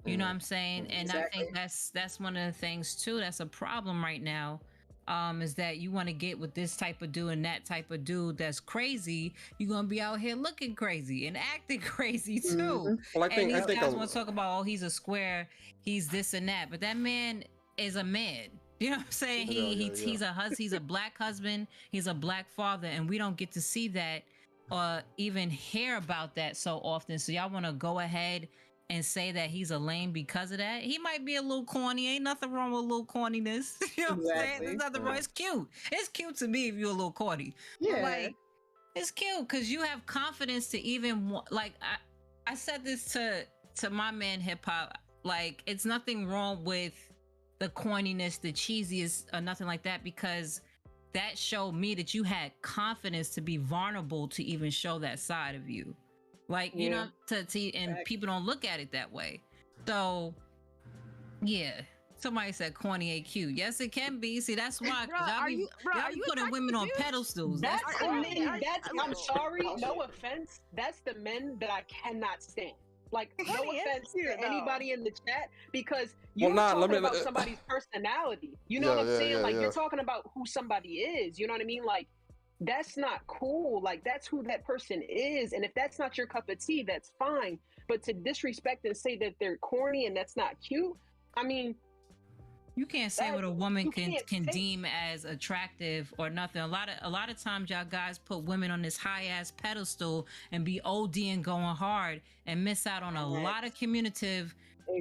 You know what I'm saying? And I think that's one of the things too that's a problem right now. Is that you want to get with this type of dude and that type of dude that's crazy, you're gonna be out here looking crazy and acting crazy too. Well, I think guys want to talk about, oh, he's a square, he's this and that, but that man is a man. You know what I'm saying? He's a black husband, he's a black father, and we don't get to see that or even hear about that so often. So y'all want to go ahead and say that he's a lame because of that? He might be a little corny. Ain't nothing wrong with a little corniness. You know what I'm saying? There's nothing wrong. It's cute. It's cute to me if you're a little corny. Yeah. Like, it's cute because you have confidence to even, like, I said this to my man hip hop. Like, it's nothing wrong with the corniness, the cheesiest, or nothing like that, because that showed me that you had confidence to be vulnerable to even show that side of you. Like, you know, and people don't look at it that way. So, yeah. Somebody said corny ain't cute. Yes, it can be. See, that's why. Y'all be putting women on pedestals. That's the men. I'm sorry, no offense. That's the men that I cannot stand. Like, no offense to anybody in the chat, because you're talking about somebody's personality. You know what I'm saying? Like, you're talking about who somebody is. You know what I mean? Like, that's not cool. Like, that's who that person is. And if that's not your cup of tea, that's fine. But to disrespect and say that they're corny and that's not cute, I mean, you can't say what a woman can deem as attractive or nothing. A lot of times y'all guys put women on this high ass pedestal and be OD and going hard and miss out on a lot of communicative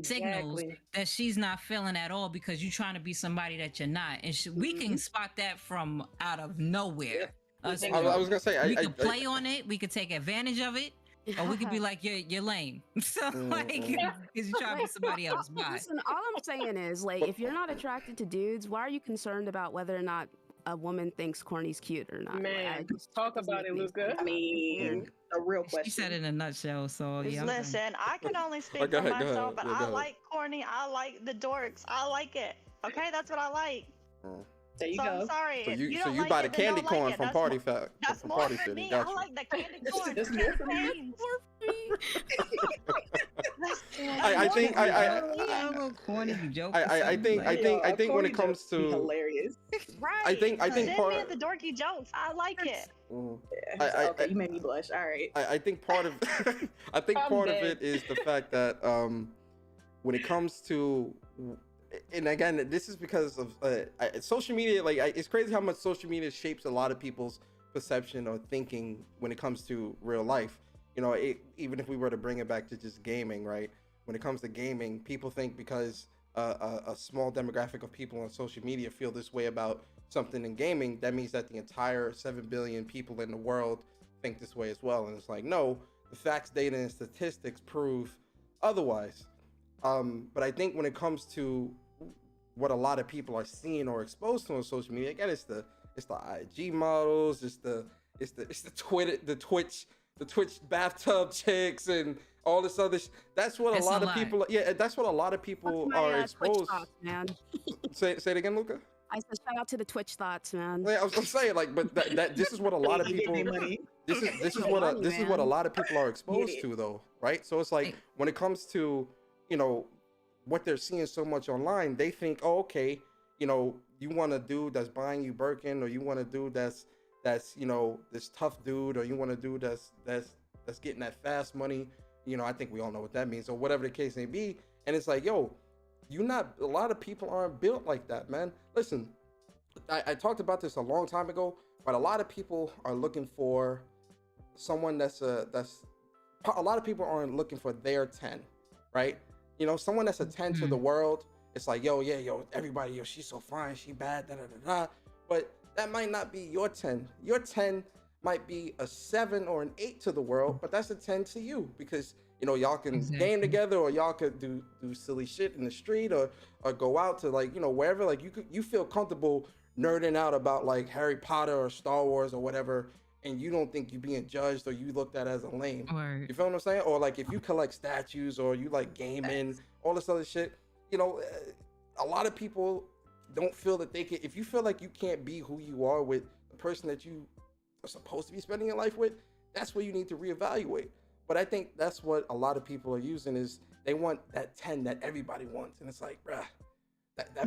signals that she's not feeling at all because you're trying to be somebody that you're not. And we can spot that from out of nowhere. I was gonna say we could play on it, we could take advantage of it, or we could be like, you're lame. So like, because you're trying to be somebody else. Bye. Listen, all I'm saying is, like, if you're not attracted to dudes, why are you concerned about whether or not a woman thinks corny's cute or not? Man, talk about it, Luca. I mean, a real question. She said it in a nutshell. So yeah. Listen, I can only speak for myself, but I like corny. I like the dorks. I like it. Okay, that's what I like. There you go. I'm sorry. So you buy the candy corn from Party Fact. That's more for me. I like the candy corn. That's more for me. I think when it comes to hilarious, right? I think part of the dorky jokes. I like it. Okay, you made me blush. All right. I think part of part of it is the fact that when it comes to, and again, this is because of social media. Like, it's crazy how much social media shapes a lot of people's perception or thinking when it comes to real life. You know, even if we were to bring it back to just gaming, right? When it comes to gaming, people think because a small demographic of people on social media feel this way about something in gaming, that means that the entire 7 billion people in the world think this way as well. And it's like, no, the facts, data, and statistics prove otherwise. But I think when it comes to what a lot of people are seeing or exposed to on social media, again, it's the IG models, it's the Twitter, the Twitch bathtub chicks and all this other that's what that's what a lot of people are exposed. Man. Say it again, Luca. I said shout out to the Twitch thoughts, man. Yeah, I'm saying like, but that this is what a lot of people. This is what a lot of people are exposed to, though, right? So it's like when it comes to, you know, what they're seeing so much online, they think, oh, okay, you know, you want a dude that's buying you Birkin, or you want a dude that's you know, this tough dude, or you want a dude that's getting that fast money. You know, I think we all know what that means, or whatever the case may be. And it's like, yo, a lot of people aren't built like that, man. Listen, I talked about this a long time ago, but a lot of people are looking for someone that's a lot of people aren't looking for their 10, right? You know, someone that's a 10 to the world. It's like, yo, everybody, yo, she's so fine, she bad, da da da da. But that might not be your 10. Your 10 might be a 7 or an 8 to the world, but that's a 10 to you, because you know, y'all can game together, or y'all could do silly shit in the street, or go out to, like, you know, wherever, like you feel comfortable nerding out about like Harry Potter or Star Wars or whatever, and you don't think you're being judged or you looked at as a lame. Right. You feel what I'm saying? Or like if you collect statues or you like gaming, all this other shit, you know, a lot of people don't feel that they can. If you feel like you can't be who you are with the person that you are supposed to be spending your life with, that's where you need to reevaluate. But I think that's what a lot of people are using, is they want that 10 that everybody wants, and it's like, bruh, that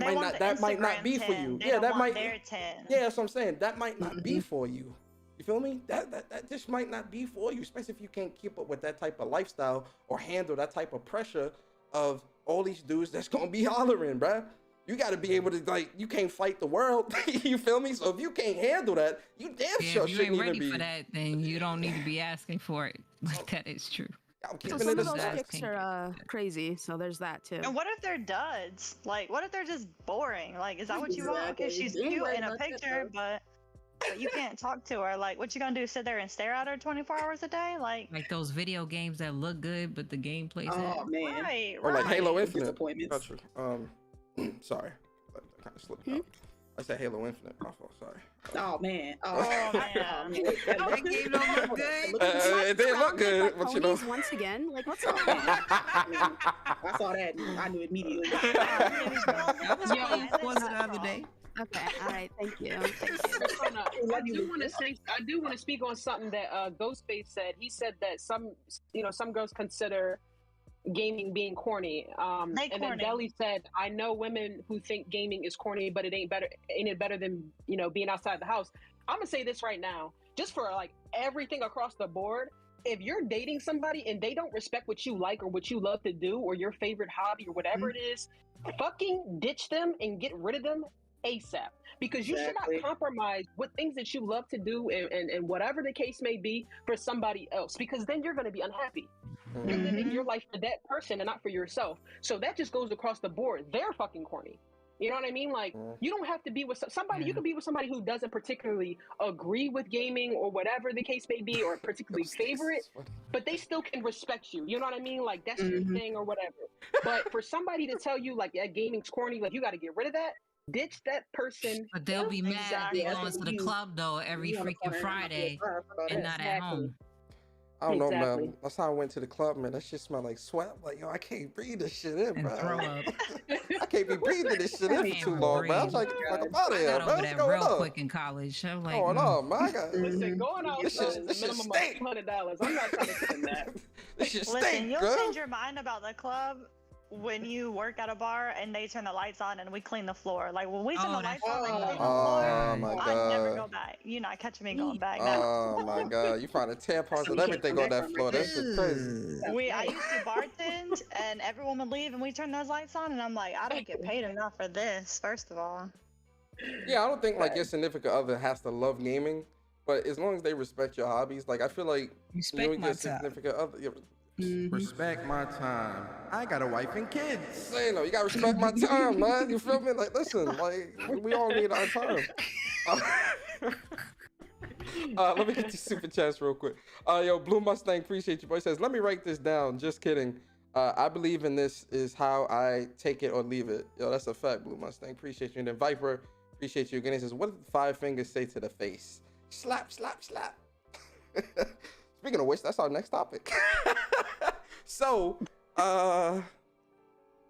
might not be for you. Yeah, that might. Their 10. Yeah, that's what I'm saying. That might not be for you. You feel me? That just might not be for you, especially if you can't keep up with that type of lifestyle or handle that type of pressure of all these dudes that's gonna be hollering, bruh. You got to be able to, like, you can't fight the world. You feel me? So if you can't handle that, you damn sure shouldn't even be. If you ain't ready for that, then you don't need to be asking for it. Like, that is true. So some of those chicks are crazy, so there's that too. And what if they're duds? Like, what if they're just boring? Like, is that what you want? Okay, she's cute in a picture, but you can't talk to her. Like, what you gonna do? Sit there and stare at her 24 hours a day? Like those video games that look good, but the gameplay's man. Right, or like Halo Infinite. Disappointments. Sorry, I kind of slipped out. I said Halo Infinite. My fault. Sorry. Oh man. man. That game don't look good. It didn't look good, but you know. Once again, like, what's up? I saw that. I knew immediately. That was the other day. Okay, all right, thank you. I do want to speak on something that Ghostface said. He said that some girls consider gaming being corny. And then Deli said, I know women who think gaming is corny, but ain't it better than, you know, being outside the house. I'm gonna say this right now, just for like everything across the board. If you're dating somebody and they don't respect what you like or what you love to do or your favorite hobby or whatever it is, fucking ditch them and get rid of them ASAP. Because you should not compromise with things that you love to do and whatever the case may be for somebody else, because then you're going to be unhappy. You're living your life for that person and not for yourself. So that just goes across the board. They're fucking corny. You know what I mean? Like, you don't have to be with somebody. You can be with somebody who doesn't particularly agree with gaming or whatever the case may be, or particularly favor it, but they still can respect you. You know what I mean? Like, that's your thing or whatever. But for somebody to tell you, like, yeah, gaming's corny, like, you got to get rid of that, ditch that person. But they'll be mad if they going to the club, though, every freaking Friday and not at home. I don't know, man. Last time I went to the club, man, that shit smelled like sweat. I'm like, yo, I can't breathe this shit in, bro. Throw up. I can't be breathing this shit in for too long, bro. I was like, I'm out of here, I got bro. over that real quick in college. I'm like, going on, man? I got listen, going out is a minimum of $200. I'm not trying to spend that. This shit Listen, stink, you'll girl. change your mind about the club when you work at a bar and they turn the lights on and we clean the floor. Like, when we turn the lights on and clean the floor, my I God. never go back. You're not catching me going back now. Oh my God, you find the tampons and everything on that floor. That shit crazy. I used to bartend and everyone would leave and we turn those lights on and I'm like, I don't get paid enough for this, first of all. Yeah, I don't think like your significant other has to love gaming, but as long as they respect your hobbies, like I feel like Respect you my your time. significant other. Respect my time. I got a wife and kids. Say no, you gotta respect my time, man. You feel me? Like, listen, like we all need our time. Let me get these super chats real quick. Yo, Blue Mustang, appreciate you, boy. Says, let me write this down. Just kidding. I believe in this is how I take it or leave it. Yo, that's a fact, Blue Mustang. Appreciate you. And then Viper, appreciate you again. He says, what did the 5 fingers say to the face? Slap, slap, slap. Speaking of which, that's our next topic. So,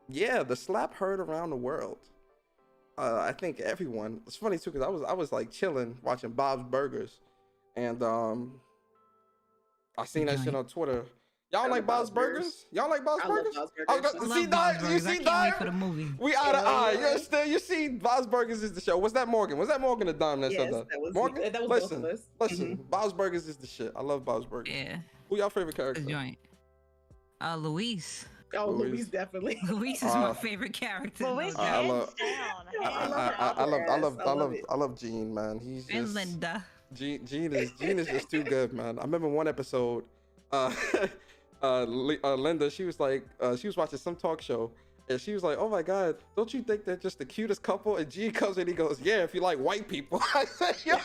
yeah, the slap heard around the world. I think everyone. It's funny too because I was like chilling watching Bob's Burgers, and I seen that shit on Twitter. Y'all like Bob's Burgers? Y'all like Bob's Burgers? I love Bob's I Burgers. was see Dive? You see I can't wait Dive? for the movie. We out of eye. Yeah. You understand? You see, Bob's Burgers is the show. Was that Morgan? Was that Morgan the dime that Yes, said that? that was Morgan? that was listen, both of us. listen. Bob's Burgers is the shit. I love Bob's Burgers. Yeah, Who y'all favorite the character? joint. Luis. Oh, Luis. Luis definitely. Luis is my favorite character. Luis, I hands love- down. I love Gene, man. He's And just Linda. Gene is just too good, man. I remember one episode, Linda, she was like, she was watching some talk show, and she was like, "Oh my God, don't you think they're just the cutest couple?" And Gene comes in, he goes, "Yeah, if you like white people." I said, "Yo,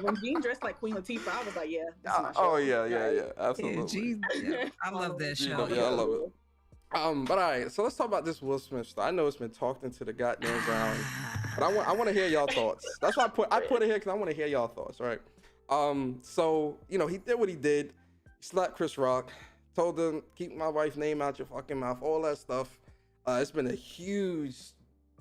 When Jean dressed like Queen Latifah, I was like, yeah. That's my show. oh yeah, Yeah, absolutely." Gene, yeah, I love that Gene, show. yeah, I love it. But all right, so let's talk about this Will Smith stuff. I know it's been talked into the goddamn ground, but I want to hear y'all thoughts. That's why I put it here because I want to hear y'all thoughts, right? So you know he did what he did. He slapped Chris Rock, told him keep my wife's name out your fucking mouth, all that stuff. It's been a huge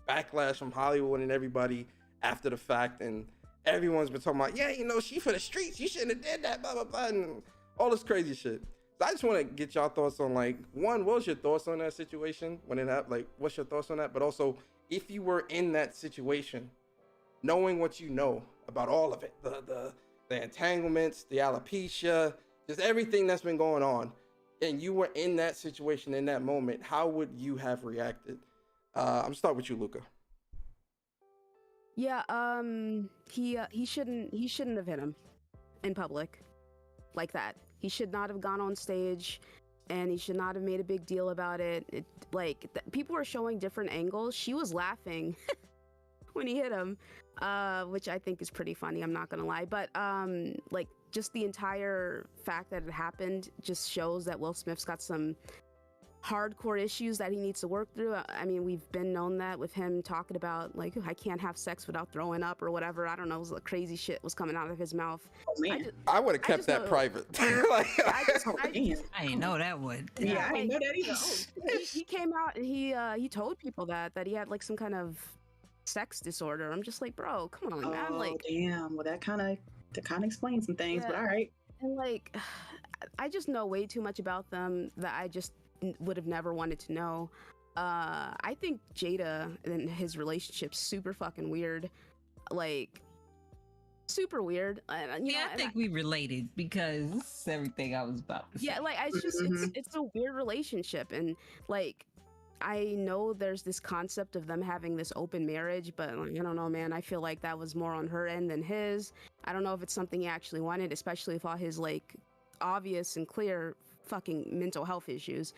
backlash from Hollywood and everybody after the fact, and everyone's been talking about, yeah, you know, she for the streets, you shouldn't have did that, blah blah blah, and all this crazy shit. So I just want to get y'all thoughts on, like, one, what was your thoughts on that situation when it happened? Like, what's your thoughts on that? But also, if you were in that situation, knowing what you know about all of it, the entanglements, the alopecia, just everything that's been going on, and you were in that situation in that moment, how would you have reacted? I'm start with you, Luca. Yeah, he shouldn't have hit him in public like that. He should not have gone on stage, and he should not have made a big deal about it. People were showing different angles. She was laughing when he hit him, which I think is pretty funny. I'm not gonna lie, but like just the entire fact that it happened just shows that Will Smith's got some hardcore issues that he needs to work through. I mean, we've been known that with him talking about, like, I can't have sex without throwing up or whatever. I don't know, crazy shit was coming out of his mouth. Oh, man. I would have kept that private. Like, I I know that one. Yeah, I didn't know that either. Oh, he came out and he told people that he had like some kind of sex disorder. I'm just like, bro, come on, man. Like, damn. Well, that kind of explains some things, but all right. And like, I just know way too much about them that I just would have never wanted to know. I think Jada and his relationship's super fucking weird, like super weird. I think we related because everything I was about to say. Yeah, like it's just it's a weird relationship, and like I know there's this concept of them having this open marriage, but like, I don't know, man. I feel like that was more on her end than his. I don't know if it's something he actually wanted, especially with all his like obvious and clear fucking mental health issues.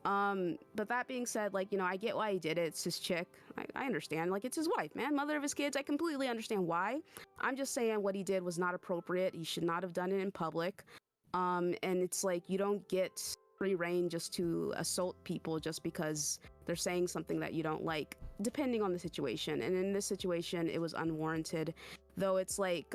But that being said, like, you know, I get why he did it. It's his chick. I understand. Like, it's his wife, man, mother of his kids. I completely understand why. I'm just saying what he did was not appropriate. He should not have done it in public. And it's like, you don't get free reign just to assault people just because they're saying something that you don't like, depending on the situation. And in this situation, it was unwarranted. Though it's like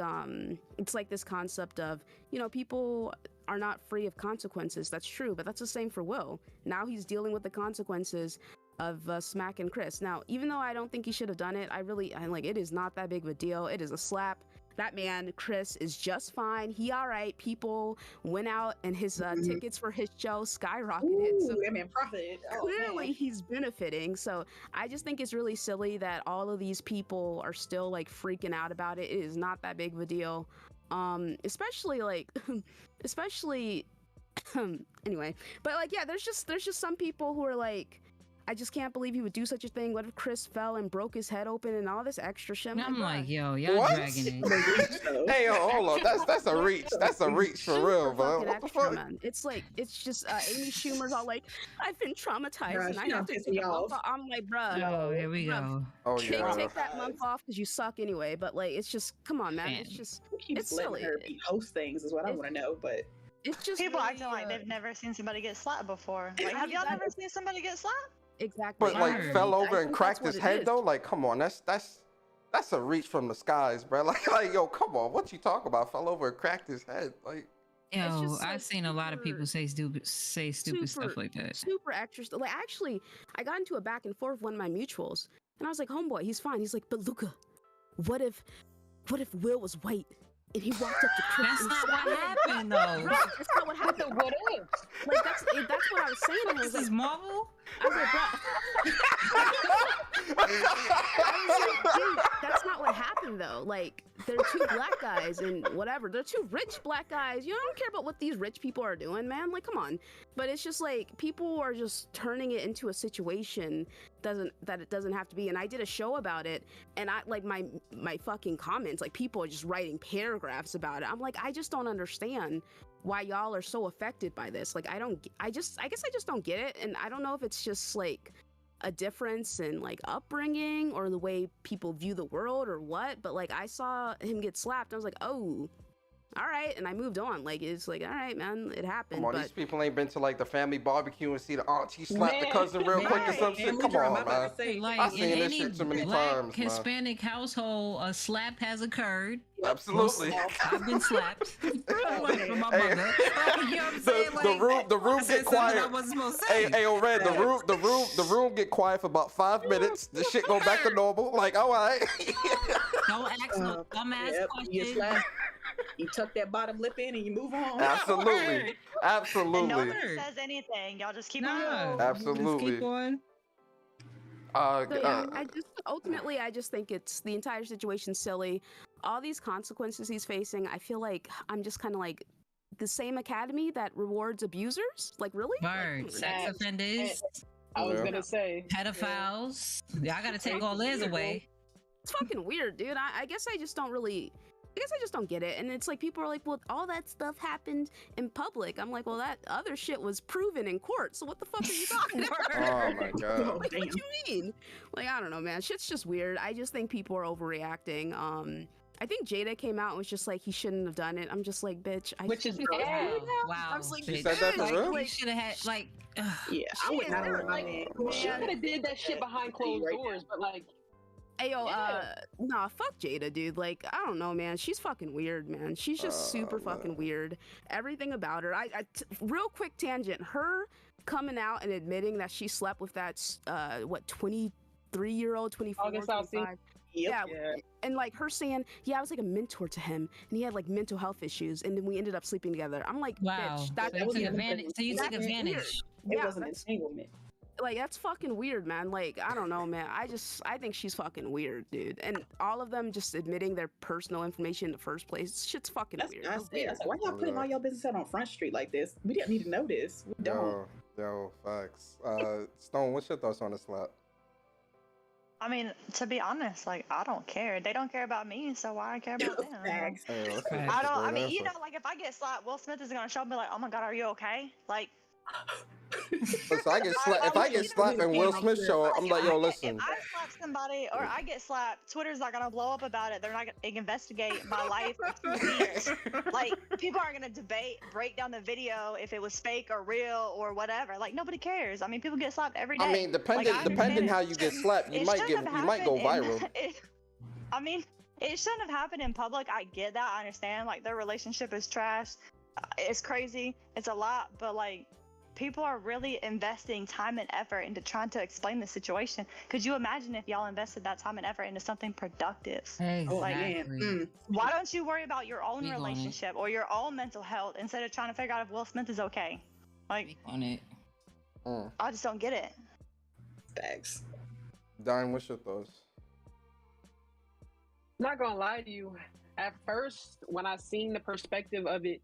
this concept of, you know, people are not free of consequences. That's true, but that's the same for Will. Now he's dealing with the consequences of smacking Chris. Now, even though I don't think he should have done it, I like, it is not that big of a deal. It is a slap. That man, Chris, is just fine. He all right. People went out and his tickets for his show skyrocketed. So that man profited. Clearly he's benefiting. So I just think it's really silly that all of these people are still like freaking out about it. It is not that big of a deal. Especially anyway, but like, yeah, there's just some people who are like, I just can't believe he would do such a thing. What if Chris fell and broke his head open and all this extra shit? I'm like, yo, y'all What? dragging it. Hey, hold on. That's a reach. That's a reach for real, bro. What the fuck? Man. It's like, it's just Amy Schumer's all like, I've been traumatized Bruh, and I she have done to pissed take me a month off. off. I'm like, bruh. Oh, here we go. Oh yeah. Take that month off because you suck anyway. But like, it's just, come on, man. It's just, it's silly. Her host things is what I want to know, but It's just People really, acting like they've never seen somebody get slapped before. Like, have y'all never seen somebody get slapped? exactly. But like Word. fell I over and think cracked that's his what it head is. though. Like, come on, that's a reach from the skies, bro. Like yo, come on, what you talking about? Fell over and cracked his head. Like, Yo, just, I've like, seen a lot of super- people say stupid stuff like that. super extra. Like, actually, I got into a back and forth with one of my mutuals, and I was like, "Homeboy, he's fine." He's like, "But Luca, what if Will was white and he walked up to Chris?" That's and not what slapped him?" happened, though. Bro, that's not what happened. What if? Like, that's what I was saying. I was This like, is Marvel. I was like, bro. I was like, dude, that's not what happened though. Like, they're two black guys and whatever. They're two rich black guys. You know, I don't care about what these rich people are doing, man. Like, come on. But it's just like people are just turning it into a situation that it doesn't have to be. And I did a show about it, and I like my fucking comments, like people are just writing paragraphs about it. I'm like, I just don't understand why y'all are so affected by this. Like, I guess I just don't get it. And I don't know if it's just like a difference in like upbringing or the way people view the world or what, but like I saw him get slapped. I was like, oh, all right, and I moved on. Like, it's like, all right, man, it happened. Come on, but these people ain't been to like the family barbecue and see the auntie slap the Man. cousin real quick or some shit. Come on, man. Like, I've seen in this any shit too many black times, man. Hispanic household, a slap has occurred. Absolutely. I've been slapped from my Hey, mother. Like, you know what I'm saying? the room I said get something quiet. I wasn't supposed to say. Hey, yo, Red, the room get quiet for about 5 minutes. The shit go back to normal. Like, all right. Don't ask no dumbass questions. You tuck that bottom lip in and you move on. Absolutely. And Absolutely. nobody says anything. Y'all just keep on No, going. Absolutely. Just keep going. So yeah, I just think it's the entire situation's silly. All these consequences he's facing, I feel like I'm just kind of like the same academy that rewards abusers. Like, really? Word. Like, Sex offenders, I was Yeah. gonna say. pedophiles. Y'all gotta take all theirs away. it's fucking weird, dude. I guess I just don't get it. And it's like people are like, well, all that stuff happened in public. I'm like, well, that other shit was proven in court. So what the fuck are you talking about? Oh my god. Like, what you mean? Like, I don't know, man. Shit's just weird. I just think people are overreacting. I think Jada came out and was just like, he shouldn't have done it. I'm just like, bitch. Which is Wow. I was like, She said that for bitch, real? You should have had like. Yeah, I would Shit, not they're have like, She man. could have did that shit behind closed Right doors, but like, Ayo, Yeah. nah, fuck Jada, dude. Like, I don't know, man. She's fucking weird, man. She's just super fucking man. weird. Everything about her. Real quick tangent. Her coming out and admitting that she slept with that, 23-year-old, 24, August Alsina. 25. Yep. Yeah, and like her saying, yeah, I was like a mentor to him, and he had like mental health issues, and then we ended up sleeping together. I'm like, Wow. bitch, So that's you took weird. advantage. So you took That's advantage. weird. It Yeah, was an that's, entanglement. like, that's fucking weird, man. Like, I don't know, man. I think she's fucking weird, dude. And all of them just admitting their personal information in the first place, shit's fucking That's weird. what I said. I said, why y'all putting all your business out on Front Street like this? We didn't need to know this. We don't. Yo, facts. Stone, what's your thoughts on the slap? I mean, to be honest, like I don't care. They don't care about me, so why I care about them? Facts. Hey, that's Facts. I don't. I great mean, you know, answer. like if I get slapped, Will Smith is gonna show me like, oh my god, are you okay? Like, Listen, I get slapped. If I get slapped and Will Smith show up, I'm like, yo, listen. If I slap somebody or I get slapped, Twitter's not gonna blow up about it. They're not gonna investigate my life for 2 years. Like, people aren't gonna break down the video if it was fake or real or whatever. Like, nobody cares. I mean, people get slapped every day. I mean, depending Like, I depending understand how it. you get slapped, you It might shouldn't have go happened viral. I mean, it shouldn't have happened in public. I get that. I understand. Like, their relationship is trash. It's crazy. It's a lot. But, like, people are really investing time and effort into trying to explain the situation. Could you imagine if y'all invested that time and effort into something productive? Exactly. Oh, man. Why don't you worry about your own Speak on it. relationship or your own mental health instead of trying to figure out if Will Smith is okay? Like, Speak on it. I just don't get it. Facts. Dine, what's your thoughts? not gonna lie to you. At first, when I seen the perspective of it,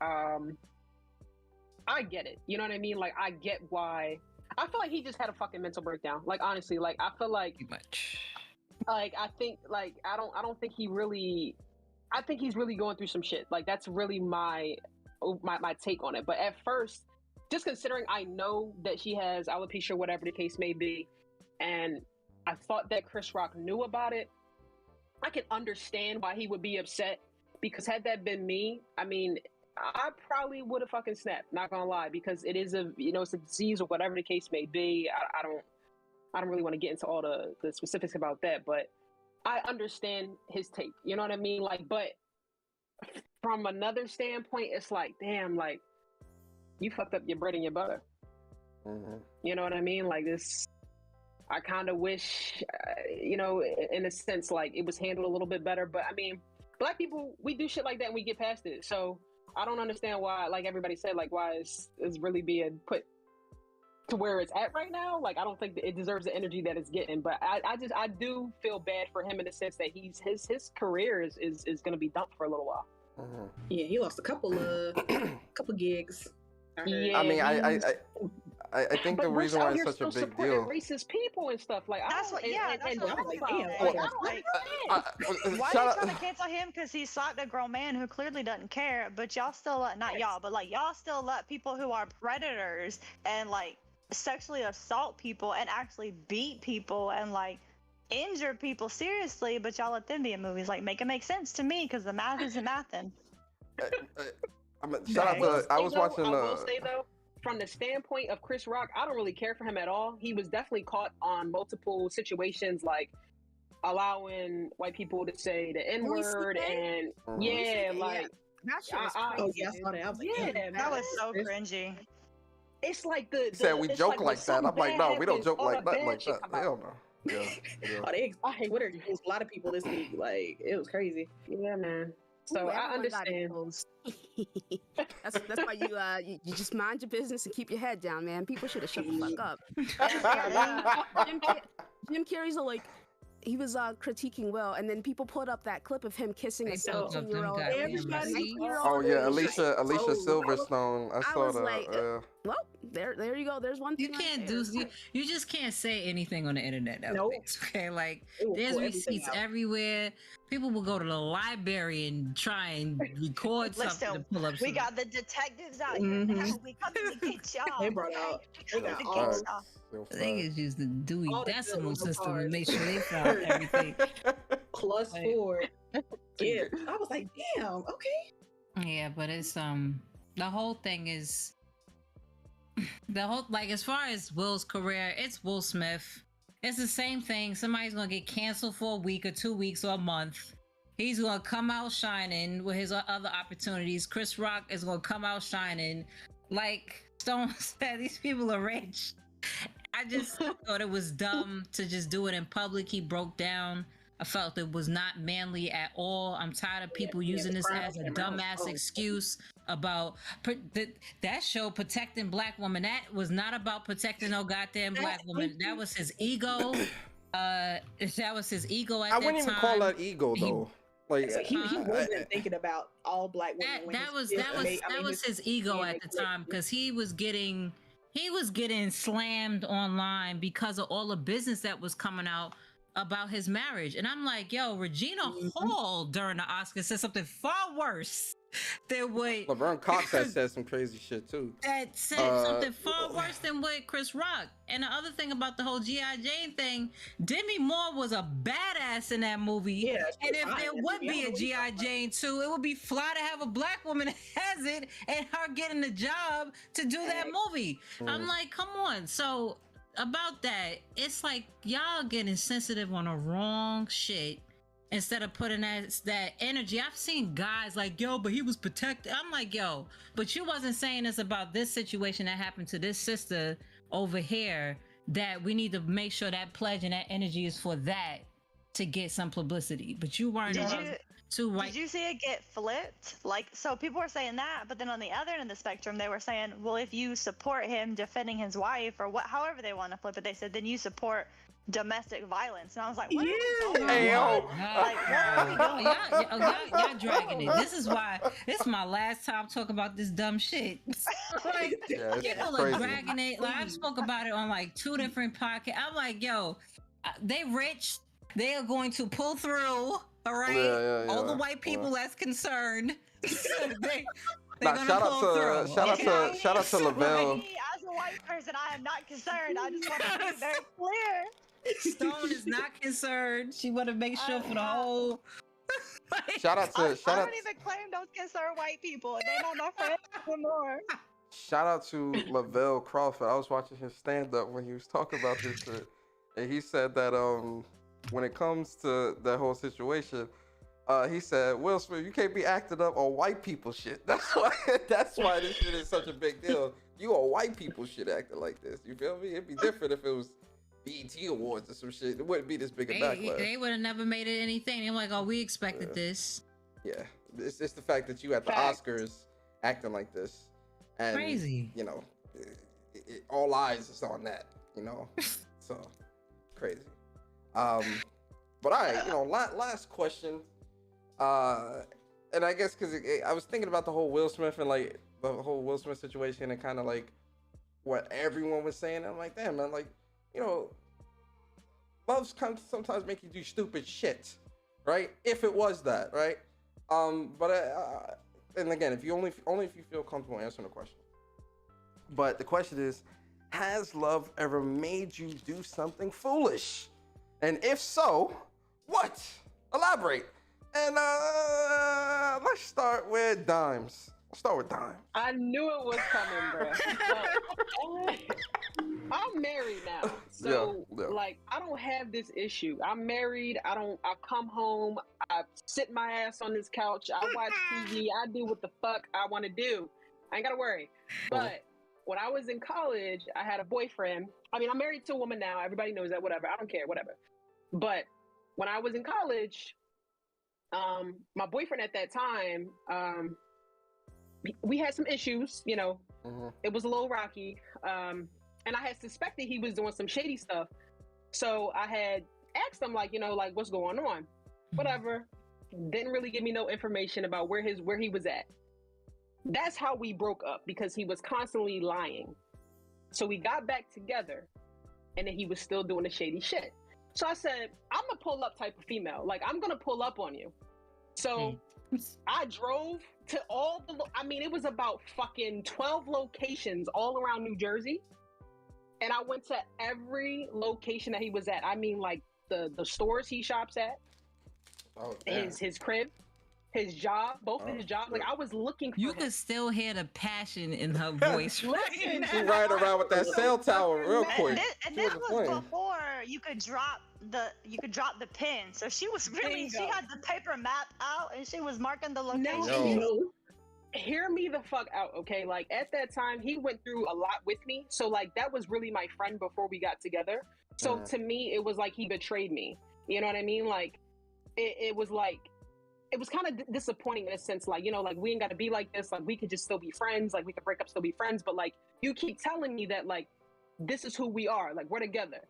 I get it. You know what I mean? Like, I get why. I feel like he just had a fucking mental breakdown. Like, honestly, like I feel like, Pretty much. like I think, like I don't think he really. I think he's really going through some shit. Like, that's really my take on it. But at first, just considering I know that she has alopecia, whatever the case may be, and I thought that Chris Rock knew about it, I can understand why he would be upset, because had that been me, I mean, I probably would have fucking snapped, not gonna lie, because it is it's a disease or whatever the case may be. I don't really want to get into all the specifics about that, but I understand his take. You know what I mean? Like, but from another standpoint, it's like, damn, like you fucked up your bread and your butter. Mm-hmm. You know what I mean? Like this, I kind of wish, you know, in a sense, like it was handled a little bit better. But I mean, Black people, we do shit like that and we get past it. So I don't understand why, like everybody said, like why it's really being put to where it's at right now. Like I don't think that it deserves the energy that it's getting. But I do feel bad for him in the sense that his career is going to be dumped for a little while. Mm-hmm. Yeah, he lost a couple gigs. Yeah, I mean, I think the reason why it's such a big deal. Racist people and stuff like That's what. Yeah, that's what I'm saying. Like, why are you trying to cancel him? Because he slapped a grown man who clearly doesn't care. But y'all still let, not y'all, but like y'all still let people who are predators and like sexually assault people and actually beat people and like injure people seriously. But y'all let them be in movies. Like make it make sense to me because the math isn't mathing. Shout out to, I was watching. I will say though, from the standpoint of Chris Rock, I don't really care for him at all. He was definitely caught on multiple situations, like allowing white people to say the N-word, and yeah, like that shit was I crazy, saw that. I was like, yeah, damn, That was so cringy. it's like He said we it's joke like when that. I'm like, no, we don't happens, joke all like the nothing bad like shit that. come out. Hell no. Yeah. Oh, they Twitter exposed a lot of people this week. Like it was crazy. Yeah, man. So Ooh, I everyone got understand. exposed. that's why you just mind your business and keep your head down, man. People should have shut the fuck up. Jim Carrey's like, he was critiquing Will, and then people put up that clip of him kissing a 17-year-old. Oh yeah, Alicia Silverstone. I saw was that. like, well, there you go. There's one thing. You can't do. You just can't say anything on the internet nowadays. Okay, like there's receipts everywhere. People will go to the library and try and record something to pull up. We got the detectives out here now. We coming to get y'all. They brought out. They got all. Niggas use the Dewey All the Decimal bills System apart. and make sure they found everything. +4. Yeah, I was like, damn. Okay. Yeah, but it's the whole thing is the whole, like, as far as Will's career, it's Will Smith. It's the same thing. Somebody's gonna get canceled for a week or 2 weeks or a month. He's gonna come out shining with his other opportunities. Chris Rock is gonna come out shining. Like Stone said, these people are rich. I just thought it was dumb to just do it in public. He broke down. I felt it was not manly at all. I'm tired of people using this as a dumbass excuse about that show protecting black women. That was not about protecting no goddamn black woman. That was his ego. That was his ego at that time. I wouldn't even call that ego though. He wasn't thinking about all black women. That was his ego at the time, because he was getting slammed online because of all the business that was coming out about his marriage. And I'm like, yo, Regina Hall during the Oscars said something far worse than what Laverne Cox has said some crazy shit too. That said something far worse than what Chris Rock. And the other thing about the whole G.I. Jane thing, Demi Moore was a badass in that movie. Yeah, and if there would be a G.I. Jane 2, it would be fly to have a black woman that has it and her getting the job to do that movie. I'm like, come on. So about that, it's like y'all getting sensitive on the wrong shit instead of putting that energy. I've seen guys like, yo, but he was protected. I'm like, yo, but you wasn't saying this about this situation that happened to this sister over here, that we need to make sure that pledge and that energy is for that to get some publicity. But you weren't too right. Did you see it get flipped? Like, so people were saying that, but then on the other end of the spectrum, they were saying, well, if you support him defending his wife or however they want to flip it, they said, then you support domestic violence. And I was like, what are we doing? Hey, yo. Like, what are we doing? Y'all dragging it. This is my last time talking about this dumb shit. Like, people are dragging it. Like, I've spoke about it on like 2 different podcasts. I'm like, yo, they rich. They are going to pull through. All right, all the white people that's concerned. Shout out to Lavelle. As a white person, I am not concerned. I just want to be very clear. Stone is not concerned. She want to make sure for the whole. Shout out to. I don't even claim those concerned white people. They're not my friends anymore. Shout out to Lavelle Crawford. I was watching his stand up when he was talking about this shit, and he said that when it comes to that whole situation, He said, Will Smith, you can't be acting up on white people shit. That's why this shit is such a big deal. You on white people shit acting like this. You feel me? It'd be different if it was BET Awards or some shit. It wouldn't be this big a backlash. They would have never made it anything. They're like, oh, we expected this. Yeah. It's just the fact that you at the Oscars acting like this. And, crazy. You know, all eyes is on that, you know? So, crazy. But all right, you know, last question. And I guess because I was thinking about the whole Will Smith and like the whole Will Smith situation and kind of like what everyone was saying. I'm like, damn, man, like, you know, loves can sometimes make you do stupid shit, right? If it was that, right? But and again, if you only if you feel comfortable answering the question. But the question is, has love ever made you do something foolish? And if so, what? Elaborate. And let's start with Dimes. I'll start with Dimes. I knew it was coming, bro. I'm married now, so like I don't have this issue. I'm married. I come home. I sit my ass on this couch. I watch TV. I do what the fuck I want to do. I ain't gotta worry. But when I was in college, I had a boyfriend. I mean, I'm married to a woman now. Everybody knows that. Whatever. I don't care. Whatever. But when I was in college, my boyfriend at that time, we had some issues. You know, it was a little rocky. And I had suspected he was doing some shady stuff. So I had asked him, like, you know, like, what's going on? Whatever. Didn't really give me no information about where he was at. That's how we broke up, because he was constantly lying. So we got back together, and then he was still doing the shady shit. So I said, I'm a pull up type of female. Like, I'm going to pull up on you. So I drove to it was about fucking 12 locations all around New Jersey. And I went to every location that he was at. I mean, like the stores he shops at, his crib, his job, both of his jobs. Like, I was looking for him. You could still hear the passion in her voice. Listen, she ride around with that cell tower real quick. And this was before you could drop the pin. So she was really, she had the paper map out and she was marking the location. No. Hear me the fuck out, okay? Like, at that time, he went through a lot with me. So, like, that was really my friend before we got together. So, to me, it was like he betrayed me. You know what I mean? Like, it was like, it was kind of disappointing in a sense. Like, you know, like, we ain't got to be like this. Like, we could just still be friends. Like, we could break up, still be friends. But, like, you keep telling me that, like, this is who we are. Like, we're together.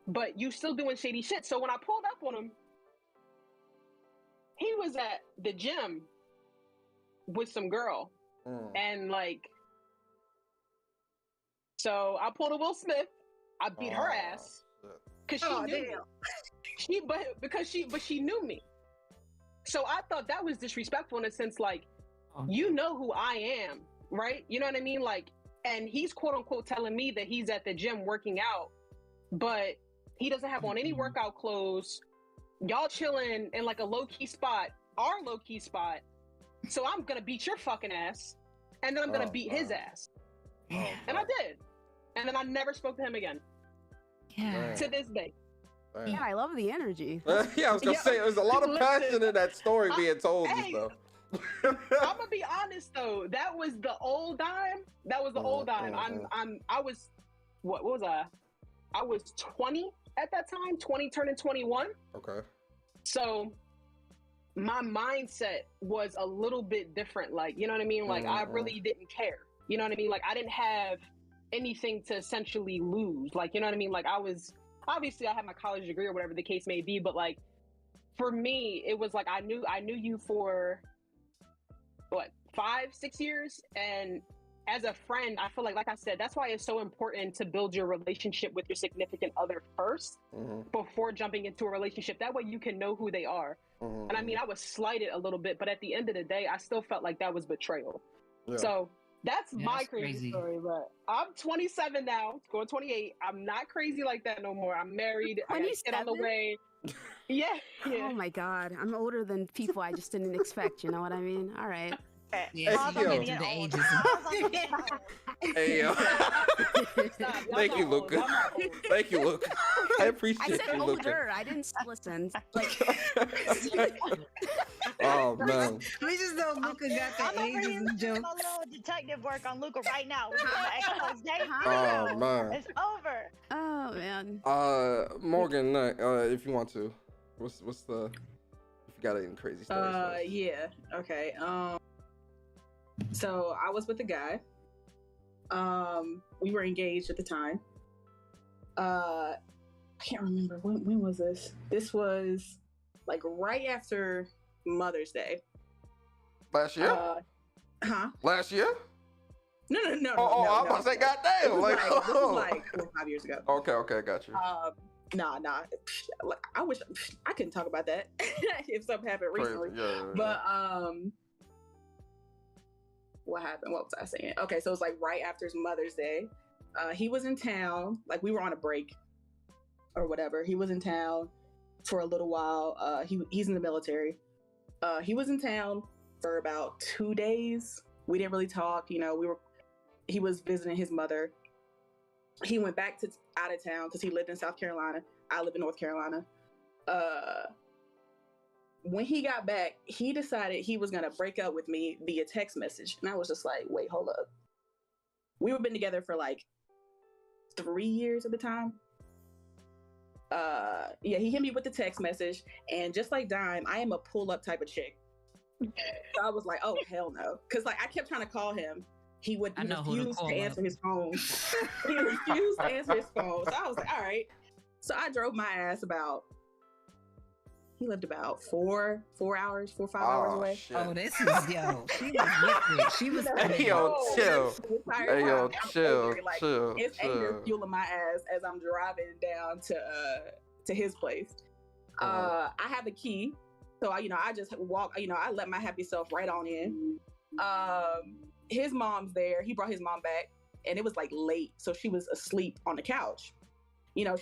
But you still doing shady shit. So, when I pulled up on him, he was at the gym with some girl, and like, so I pulled a Will Smith. I beat her ass because she knew me. So I thought that was disrespectful in a sense, like, you know who I am, right? You know what I mean? Like, and he's quote unquote telling me that he's at the gym working out, but he doesn't have on any workout clothes. Y'all chilling in like a low key spot, our low key spot. So I'm gonna beat your fucking ass, and then I'm gonna beat his ass. And I did. And then I never spoke to him again. Yeah. To this day. Yeah, I love the energy. Yeah, I was gonna say, there's a lot of passion in that story being told and stuff. I'm gonna be honest though, that was the old Dime. That was the old Dime. I was, what was I? I was 20 at that time, 20 turning 21. Okay. So my mindset was a little bit different. Like, you know what I mean? Like, I really didn't care. You know what I mean? Like, I didn't have anything to essentially lose. Like, you know what I mean? Like, I had my college degree or whatever the case may be, but like, for me, it was like, I knew you for what, 5-6 years. And as a friend, I feel like I said, that's why it's so important to build your relationship with your significant other first before jumping into a relationship. That way you can know who they are. And I mean, I was slighted a little bit, but at the end of the day, I still felt like that was betrayal. Yeah. So that's my crazy story. But I'm 27 now, going 28. I'm not crazy like that no more. I'm married. I got a kid on the way. Yeah. Oh my God. I'm older than people I just didn't expect. You know what I mean? All right. Yeah, hey, yo. Thank you, Luca. Thank you, Luca. I appreciate I said you, older. Luca. I didn't listen. Like, Oh man. We just know Luca got I'm the over ages here and doing jokes. a little detective work on Luca right now. We're doing the expose. Day Oh zero. man. It's over. Oh man. Morgan, if you want to, what's the if you got any crazy stories? for us? Yeah. Okay. So I was with a guy. We were engaged at the time. I can't remember when was this. This was like right after Mother's Day. Last year? Huh? Last year? No. Oh, I'm about to say, goddamn! This was like 4 or 5 years ago. Okay, got you. Nah. Like, I wish I couldn't talk about that if something happened recently. Yeah. But what happened? What was I saying? Okay, so it's like right after his Mother's Day. He was in town. Like we were on a break or whatever. He was in town for a little while. He's in the military. He was in town for about 2 days. We didn't really talk. He was visiting his mother. He went back to out of town because he lived in South Carolina. I live in North Carolina. When he got back, he decided he was gonna break up with me via text message, and I was just like, "Wait, hold up." We were been together for like 3 years at the time. Yeah, he hit me with the text message, and just like Dime, I am a pull-up type of chick. So I was like, "Oh hell no," because like I kept trying to call him. He refused to answer his phone. He refused to answer his phone. So I was like, all right. So I drove my ass he lived about 4 hours, 4 or 5 hours away. Shit. Oh, this is She was with it. She was. Hey yo, chill. Hey yo, chill. It's anger fueling my ass as I'm driving down to his place. I have a key, so I just walk. I let my happy self right on in. His mom's there. He brought his mom back, and it was like late, so she was asleep on the couch.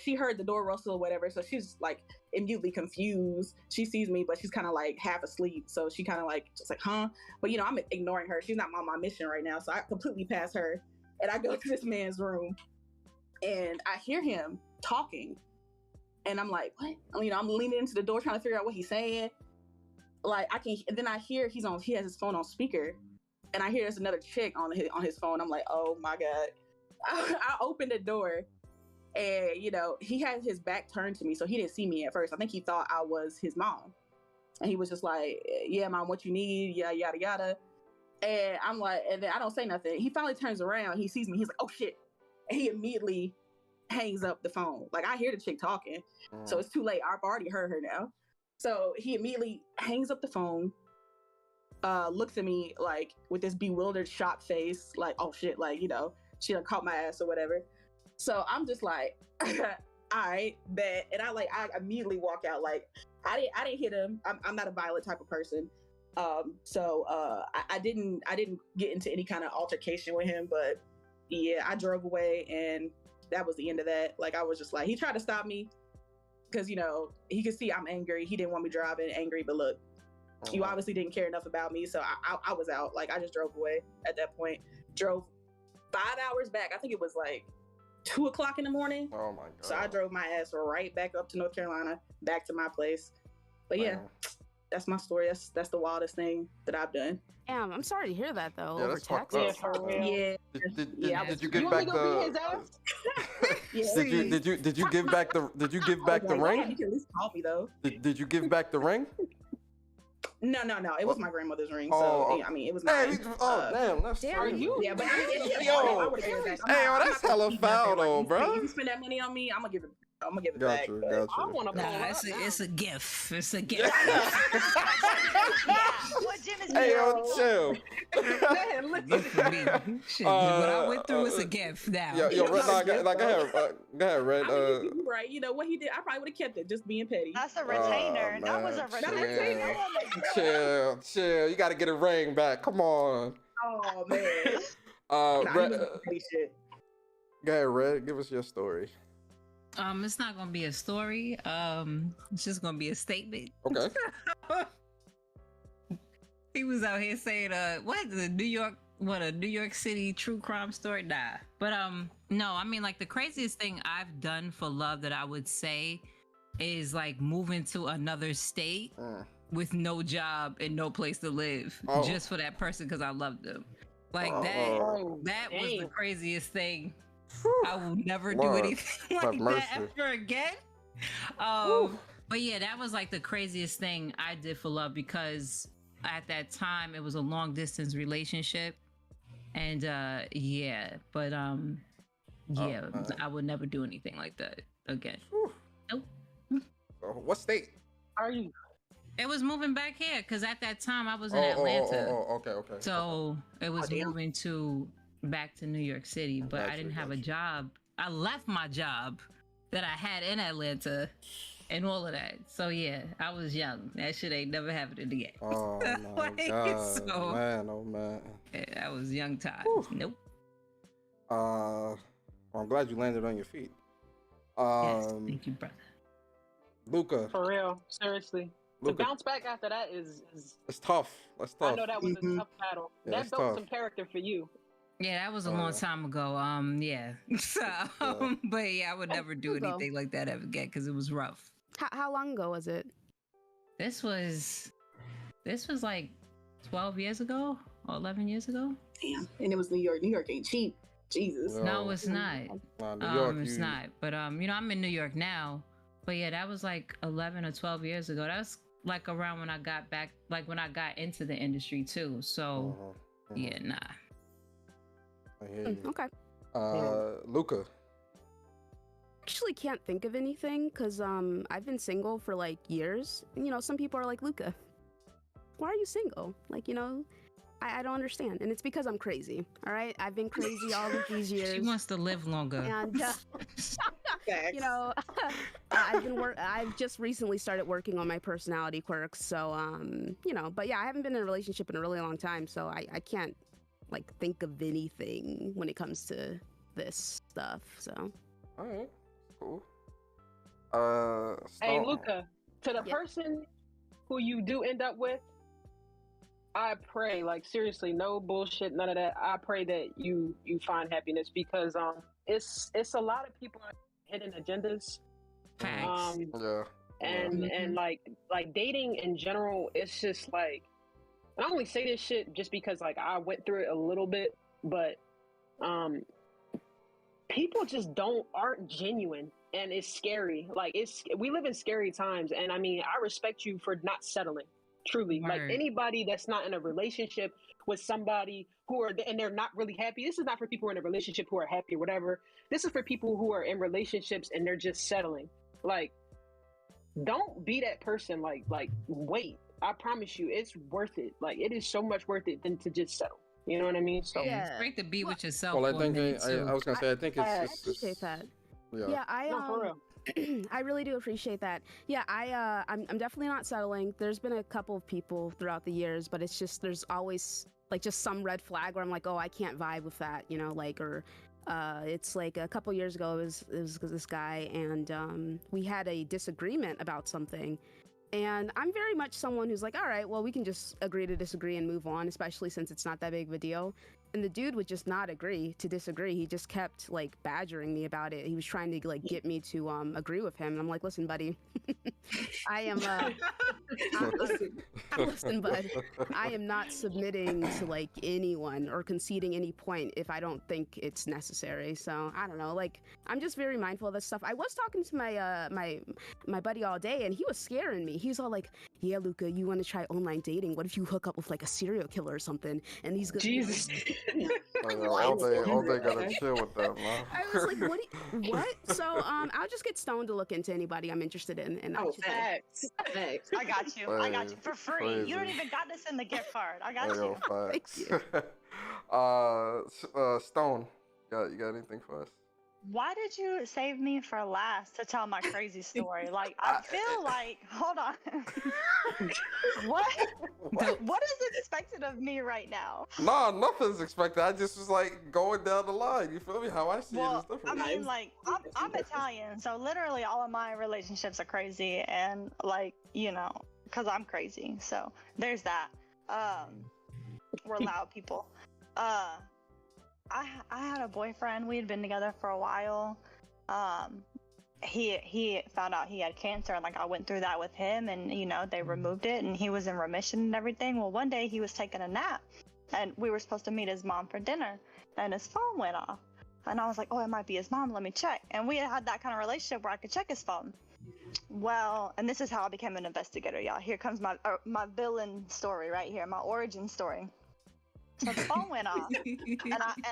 She heard the door rustle or whatever, so she's like immediately confused. She sees me, but she's kind of like half asleep, so she kind of like just like, huh? But I'm ignoring her. She's not on my mission right now, so I completely pass her, and I go to this man's room, and I hear him talking, and I'm like, what? I'm leaning into the door trying to figure out what he's saying. Like and then I hear he has his phone on speaker. And I hear there's another chick on his phone. I'm like, oh my God. I opened the door, and he had his back turned to me, so he didn't see me at first. I think he thought I was his mom. And he was just like, yeah, mom, what you need? Yeah, yada, yada. And I'm like, and then I don't say nothing. He finally turns around. He sees me. He's like, oh shit. And he immediately hangs up the phone. Like I hear the chick talking. So it's too late. I've already heard her now. So he immediately hangs up the phone. Looks at me like with this bewildered shocked face, like, oh shit, like, she done caught my ass or whatever. So I'm just like, all right, bet. And I immediately walk out. Like I didn't hit him. I'm not a violent type of person. So I didn't get into any kind of altercation with him, but yeah, I drove away, and that was the end of that. Like I was just like, he tried to stop me because he could see I'm angry. He didn't want me driving angry, but look, you obviously didn't care enough about me, so I was out. Like I just drove away at that point. Drove 5 hours back. I think it was like 2 o'clock in the morning. Oh my God. So I drove my ass right back up to North Carolina, back to my place. But yeah, that's my story. That's the wildest thing that I've done. Damn, I'm sorry to hear that though. Yeah, Over that's fucked text. up. For real. Yeah. Did you give You back want me to go beat his the? ass? Yeah. Did you give back the? Did you give back the You ring? can at least call me though. Did you give back the ring? No. It was my grandmother's ring. Oh, So I mean, it was Hey, mine. damn, that's Damn, crazy. you- Yeah, but Yo. I would have given it back. Hey, yo, I'm not that's gonna hella keep nothing. foul Like, though, you bro. You spend that money on me, I'm gonna give it Got back. you, but- got I you. want to pull Nah, up it's now. a gift. It's a gift. Yeah, what Jim is Hey, yo, doing. chill. Gift for me. Shit, what I went through is a gift now. Yo, Red, go ahead, Red. I mean, you're right. What he did, I probably would have kept it, just being petty. That's a retainer. That was a man, retainer. chill. You gotta get a ring back. Come on. Oh man. Red, he was petty shit. go ahead, Red. Give us your story. It's not gonna be a story. It's just gonna be a statement. Okay. He was out here saying, what a New York City true crime story? Nah. But no, I mean, like the craziest thing I've done for love that I would say is like moving to another state with no job and no place to live just for that person because I loved them. Like that was the craziest thing. I will never do anything like that ever again. But yeah, that was like the craziest thing I did for love because at that time it was a long distance relationship. And I would never do anything like that again. Nope. What state are you? It was moving back here because at that time I was in Atlanta. Okay. So it was moving back to New York City, but I didn't have a job. I left my job that I had in Atlanta and all of that. So yeah, I was young. That shit ain't never happened again. Oh my God, man. Yeah, I was young time. Nope. Well, I'm glad you landed on your feet. Yes, thank you, brother. Luca. For real, seriously. To bounce back after that is it's tough. That's tough. I know that was a tough battle. Yeah, that built some character for you. Yeah, that was a long time ago. Yeah. So, but yeah, I would never do anything like that ever again because it was rough. How long ago was it? This was like 12 years ago or 11 years ago. Damn, and it was New York. New York ain't cheap. Jesus. No, it's not. New York, it's not. But I'm in New York now. But yeah, that was like 11 or 12 years ago. That was like around when I got back, like when I got into the industry too. So yeah, nah. I hear you. Okay. Luca. Actually can't think of anything because I've been single for like years. And, you know, some people are like, Luca, why are you single? Like, you know, I don't understand. And it's because I'm crazy. All right. I've been crazy all of these years. She wants to live longer. And you know, I've just recently started working on my personality quirks. So you know, but yeah, I haven't been in a relationship in a really long time, so I can't like think of anything when it comes to this stuff. So all right, cool. Hey Luca, to the person who you do end up with, I pray, like seriously, no bullshit, none of that. I pray that you find happiness because it's a lot of people hidden agendas. And like dating in general, it's just like, and I only say this shit just because like I went through it a little bit, but people just aren't genuine, and it's scary. Like we live in scary times, and I mean I respect you for not settling. Truly, like anybody that's not in a relationship with somebody and they're not really happy. This is not for people who are in a relationship who are happy or whatever. This is for people who are in relationships and they're just settling. Like, don't be that person. Like wait. I promise you, it's worth it. Like, it is so much worth it than to just settle. You know what I mean? So it's great to be with yourself. Well, I think I was gonna say I think I appreciate that. Yeah, for real. I really do appreciate that. Yeah, I'm definitely not settling. There's been a couple of people throughout the years, but it's just there's always like just some red flag where I'm like, oh, I can't vibe with that, you know, like or it's like a couple years ago it was this guy and we had a disagreement about something. And I'm very much someone who's like, all right, well, we can just agree to disagree and move on, especially since it's not that big of a deal. And the dude would just not agree to disagree. He just kept like badgering me about it. He was trying to like get me to agree with him. And I'm like, listen, buddy, I am listen, bud, I am not submitting to like anyone or conceding any point if I don't think it's necessary. So I don't know, like I'm just very mindful of this stuff. I was talking to my buddy all day and he was scaring me. He was all like, yeah, Luca, you want to try online dating? What if you hook up with like a serial killer or something? And he's gonna Jesus. All day gotta chill with them, man. I was like, what? So I'll just get stoned to look into anybody I'm interested in. And facts. I got you. I got you for free. Crazy. You don't even got to send the gift card. I got you. Facts. Thank you. Stone, you got anything for us? Why did you save me for last to tell my crazy story? Like, I feel like, hold on. What is expected of me right now? Nah, nothing's expected. I just was like going down the line. You feel me? How I see it is different. I mean, like, I'm Italian, so literally all of my relationships are crazy, and like, you know, because I'm crazy. So there's that. We're loud people. I had a boyfriend. We had been together for a while. he found out he had cancer, and like I went through that with him, and you know they removed it, and he was in remission and everything. Well, one day he was taking a nap, and we were supposed to meet his mom for dinner, and his phone went off, and I was like, oh, it might be his mom. Let me check. And we had that kind of relationship where I could check his phone. Well, and this is how I became an investigator, y'all. Here comes my villain story right here, my origin story. So the phone went off, and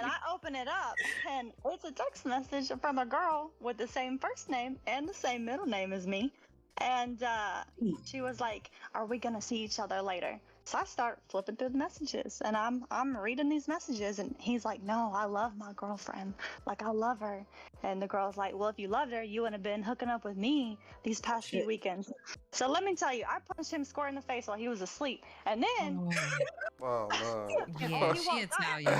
I open it up, and it's a text message from a girl with the same first name and the same middle name as me, and she was like, "Are we gonna see each other later?" So I start flipping through the messages, and I'm reading these messages, and he's like, "No, I love my girlfriend, like I love her," and the girl's like, "Well, if you loved her, you wouldn't have been hooking up with me these past few weekends." So let me tell you, I punched him square in the face while he was asleep, and then. Oh no. Yeah, she Italian.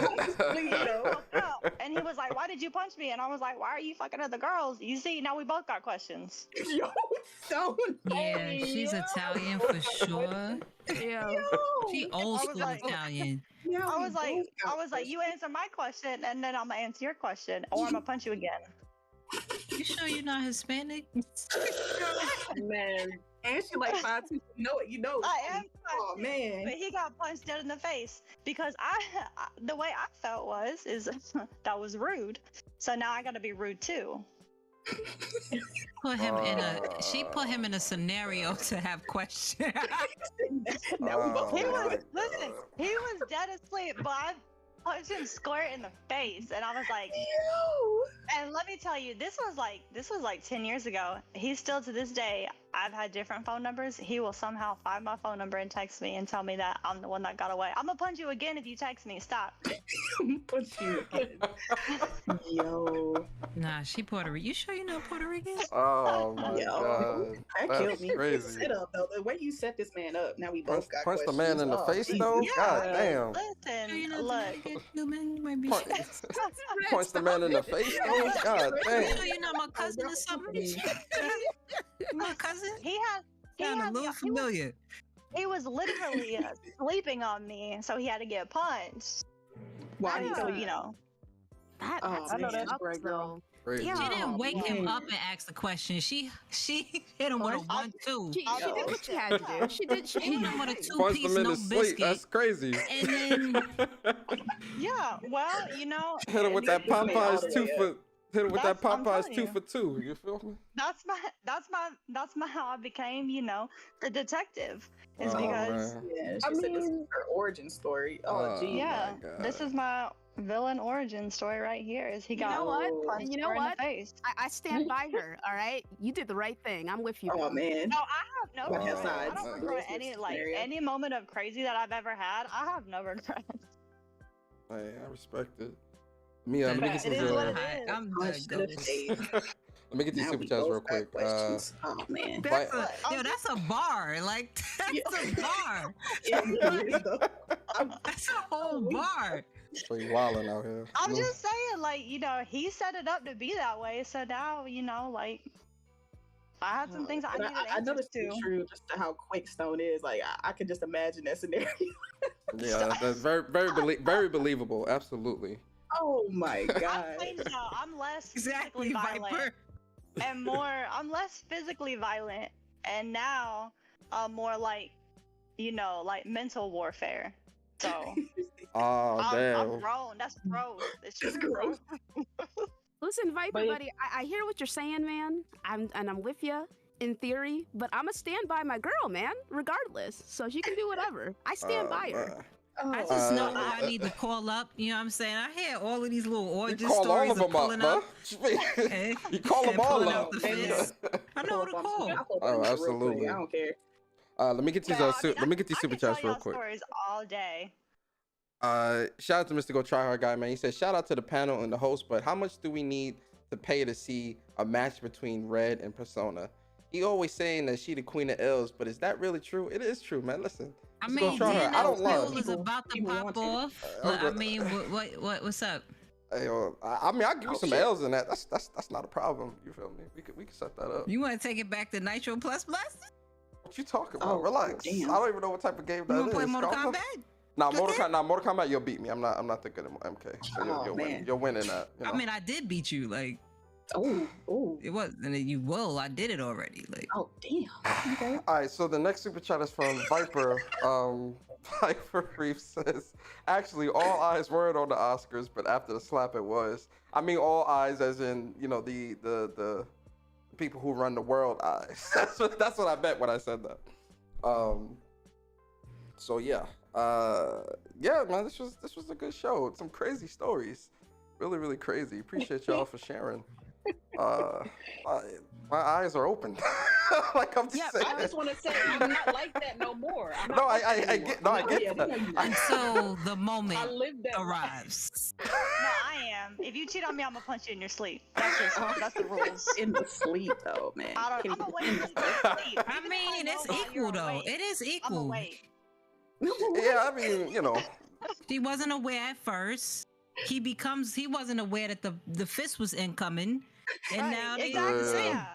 And he was like, "Why did you punch me?" And I was like, "Why are you fucking other girls? You see, now we both got questions." Yo, so Yeah, she's Italian for sure. Yeah. She old school Italian. I was like, you answer my question, and then I'm gonna answer your question, or I'm gonna punch you again. You sure you're not Hispanic? man, and she like 5'2". You know it. You know it. I am. Oh man. But he got punched dead in the face because the way I felt is that was rude. So now I gotta be rude too. She put him in a scenario to have questions. Now we both. He was dead asleep, but I punched him square in the face, and I was like, Ew. and let me tell you, this was like 10 years ago. He's still to this day. I've had different phone numbers. He will somehow find my phone number and text me and tell me that I'm the one that got away. I'm gonna punch you again if you text me. Stop. Punch you again. Yo. Nah, she Puerto Rican. You sure you're not Puerto Rican? Oh my god. That That's killed me. crazy. Set up, though. The way you set this man up, now we both got Punch the questions. man in the face though? Yeah. God damn. Listen, look. Human, you might be. Punch the man in the face though? God You damn. sure you're not my cousin or something? My cousin? He Sound a had little familiar. he was literally sleeping on me, so he had to get punched. Why And did so, you you know. That's I know that's up, right, girl. Crazy. Yeah. She didn't wake him man. up and ask the question. She hit him with a 1-2. She did what she had to do. She did. She hit him with a Punched two-piece him in no his sleep. biscuit. That's crazy. And then Yeah, well, you know, Hit him with that This man all Popeye's the 2 way for. Hit him with that I'm Popeye's telling 2 you. for 2. You feel me? that's my how I became, you know, the detective. Is Oh, because man. Yeah, she I said this is mean- her origin story. Oh, Oh, geez. yeah, my God. this is my villain origin story right here. Is he You got know what? punched And you know square in what? the face. I stand by her. All right, you did the right thing. I'm with you. Oh, man. No, I have no I have regrets. I sides. don't regret This any scenario. any moment of crazy that I've ever had. I have no regrets. Hey, I respect it. Let me get It is some. what it is. I'm Punch good. to the face. Let me get these Now super we chats both real got quick. questions. Oh, man. That's But- that's a bar. Like that's a bar. That's a whole bar. Straight wilding out here. I'm No. just saying, like, you know, he set it up to be that way. So now, you know, like, I had some things I But needed I know answers this is to. true, just to how quick Stone is. Like, I can just imagine that scenario. Yeah, that's very believable. Absolutely. Oh my I'm god. changed now. I'm less Exactly, physically violent Viper. and more. I'm less physically violent, and now I'm more like, you know, like mental warfare. So Oh I'm damn. grown. That's gross. It's That's true. gross. Listen, Viper, But- buddy, I hear what you're saying, man. I'm with you in theory, but I'm a stand by my girl, man, regardless. So she can do whatever. I stand by her. I Oh, just know Uh, that I need to call up. You know what I'm saying? I hear all of these little You origin call all stories of them up, pulling bro. up. Okay. You call them And all pulling up. out the fence. I know what to call. Oh, absolutely. I don't care. Let me get these. No, I mean, Let me get these I super can tell chats real y'all quick. stories all day. Shout out to Mr. Go Try Hard Guy, man. He said, shout out to the panel and the host, but how much do we need to pay to see a match between Red and Persona? He always saying that she the queen of L's, but is that really true? It is true, man. Listen. I Let's go mean, try her. then I don't that lie. fuel is about to People pop want to. off. I mean, what's up? Hey, I mean, I'll give you Oh, some shit. L's in that. That's not a problem. You feel me? We can set that up. You want to take it back to Nitro Plus Plus? What you talking about? Oh, Relax. damn. I don't even know what type of game You that want to play is. Mortal Calm down. Kombat? Nah, Okay. Mortal Kombat, you'll beat me. I'm not that good at MK. So Oh, you'll man. win. You'll win in that. You know? I mean, I did beat you. Like, Oh. It was, and then you will. I did it already. Like, Oh, damn. Okay. All right, so the next super chat is from Viper. Viper Reef says, actually, all eyes weren't on the Oscars, but after the slap, it was. I mean, all eyes, as in, you know, the people who run the world eyes. That's what I meant when I said that. So yeah, yeah, man, this was a good show. Some crazy stories, really crazy. Appreciate y'all for sharing. My eyes are open. Like I'm just saying. I just want to say I'm not like that no more. I get that. until the moment I live that arrives. No, I am. If you cheat on me, I'm gonna punch you in your sleep. That's just that's the rules. In the sleep, though, man. I'm awake in the sleep. I mean, it's equal though. It is I'm equal. awake. Yeah, I mean, you know. He wasn't aware at first. He wasn't aware that the fist was incoming, and Right, now they exactly. Yeah.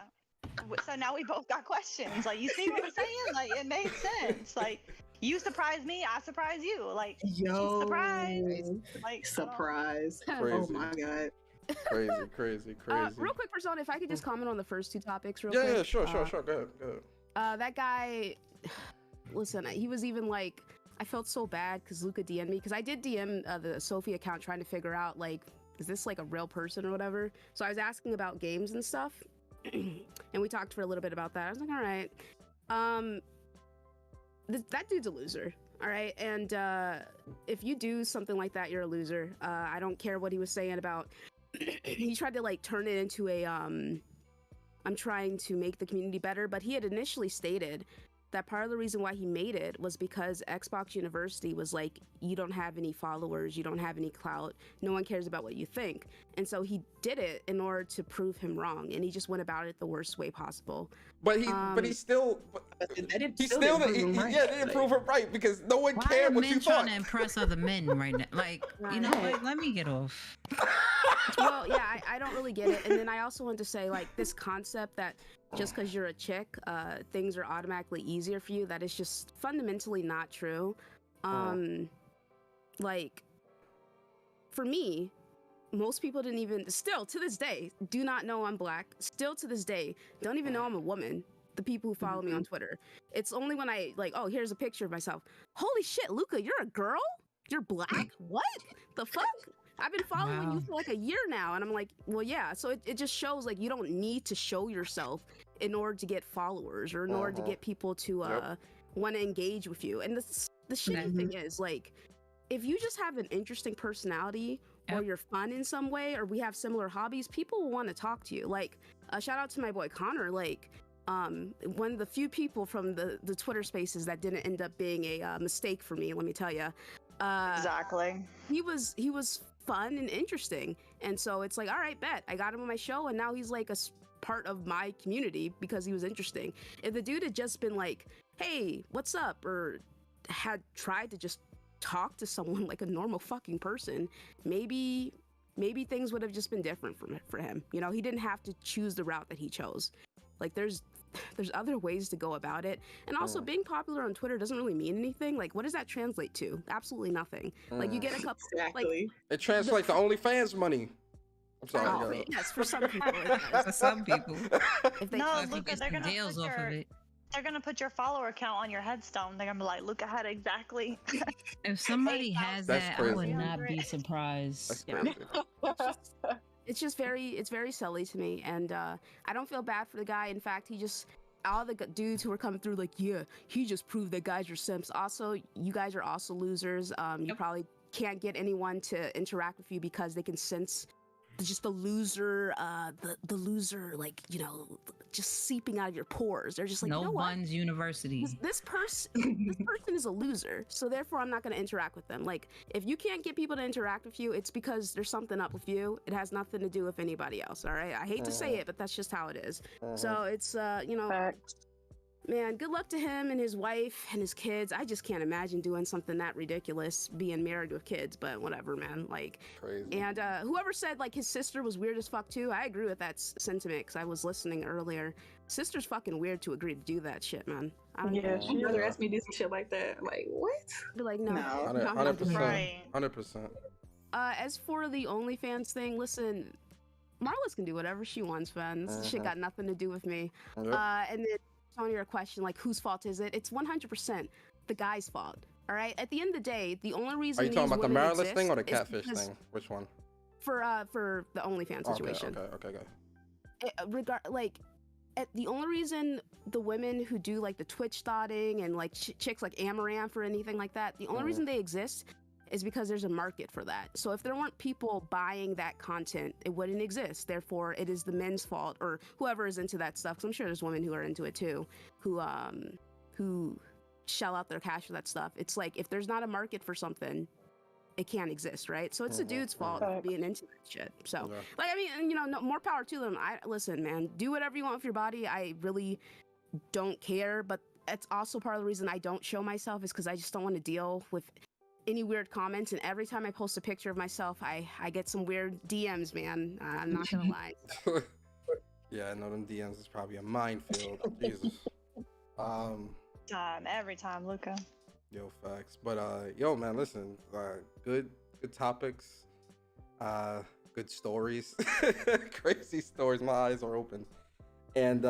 So now we both got questions. Like, you see what I'm saying? Like, it made sense. Like, you surprise me, I surprise you. Like, Yo. surprise. Like, Surprise. Crazy. Oh my god. Crazy. Real quick, Persona, if I could just comment on the first two topics real Yeah, quick. yeah, sure. Go ahead. That guy, listen, he was even like, I felt so bad because Luca DM'd me, because I did DM the Sophie account trying to figure out, like, is this like a real person or whatever? So I was asking about games and stuff, and we talked for a little bit about that. I was like, all right, that dude's a loser, all right? And if you do something like that, you're a loser. I don't care what he was saying about, he tried to like turn it into a, I'm trying to make the community better, but he had initially stated that part of the reason why he made it was because Xbox University was like, you don't have any followers, you don't have any clout, no one cares about what you think. And so he did it in order to prove him wrong, and he just went about it the worst way possible. But he still didn't prove him right, because no one Why cared are what men you trying thought. to impress other men right now? Like, you know, like, let me get off. Well, yeah, I don't really get it. And then I also want to say, like, this concept that just because you're a chick, things are automatically easier for you, that is just fundamentally not true. Like, for me, most people didn't even, still to this day, do not know I'm black. Still to this day, don't even know I'm a woman. The people who follow me on Twitter. It's only when I, like, oh, here's a picture of myself. Holy shit, Luca, you're a girl? You're black? What? The fuck? I've been following you for like a year now. And I'm like, well, yeah. So it just shows, like, you don't need to show yourself in order to get followers or in order to get people to want to engage with you. And the shitty thing is, like, if you just have an interesting personality or you're fun in some way, or we have similar hobbies, people will want to talk to you. Like, shout out to my boy Connor. Like, one of the few people from the Twitter spaces that didn't end up being a mistake for me, let me tell you. Exactly. He was fun and interesting, and so it's like, all right, bet, I got him on my show, and now he's like a part of my community because he was interesting. If the dude had just been like, hey, what's up, or had tried to just talk to someone like a normal fucking person, maybe things would have just been different for him. You know, he didn't have to choose the route that he chose. Like, there's other ways to go about it. And also, being popular on Twitter doesn't really mean anything. Like, what does that translate to? Absolutely nothing. Like, you get a couple, like, it translates to OnlyFans money. I'm sorry. oh, yes, for some people. It does. For some people. If they No, If you Luca, get they're some gonna deals put off your of it. they're gonna put your follower count on your headstone. They're gonna be like, Luca had exactly. If somebody has That's that, I would crazy. not be That's surprised. crazy. it's just very silly to me, and I don't feel bad for the guy. In fact, all the dudes who were coming through, like, yeah, he just proved that guys are simps. Also, you guys are also losers. You probably can't get anyone to interact with you because they can sense just the loser, the loser, like, you know, just seeping out of your pores. They're just like, No you know what? Buns University. This person is a loser, so therefore I'm not going to interact with them. Like, if you can't get people to interact with you, it's because there's something up with you. It has nothing to do with anybody else. All right, I hate to say it, but that's just how it is. So it's you know, man, good luck to him and his wife and his kids. I just can't imagine doing something that ridiculous, being married with kids, but whatever, man. Like, Crazy. And whoever said, like, his sister was weird as fuck too, I agree with that sentiment, because I was listening earlier. Sister's fucking weird to agree to do that shit, man. I don't Yeah, my brother asked me to do some shit like that. I'm like, what? be like, no. 100%. Right. 100%. As for the OnlyFans thing, listen, Marlis can do whatever she wants, man. This shit got nothing to do with me. Yep. And then on your question, like, whose fault is it? It's 100% the guy's fault. All right. At the end of the day, the only reason Are you talking about the Marilyn thing or the is catfish thing? Which one? For the OnlyFans situation. Okay. The only reason the women who do like the Twitch thotting and like chicks like Amaranth or anything like that, the only reason they exist is because there's a market for that. So if there weren't people buying that content, it wouldn't exist. Therefore, it is the men's fault or whoever is into that stuff. Because I'm sure there's women who are into it too, who shell out their cash for that stuff. It's like if there's not a market for something, it can't exist, right? So it's the dude's fault for being into that shit. So, like, I mean, you know, no, more power to them. Listen, man, do whatever you want with your body. I really don't care, but it's also part of the reason I don't show myself is because I just don't want to deal with any weird comments. And every time I post a picture of myself, I get some weird DMs, man. I'm not gonna lie. Yeah, I know them DMs is probably a minefield. Jesus. Every time, Luca. Yo, facts. But yo, man, listen, good topics, good stories, crazy stories. My eyes are open, and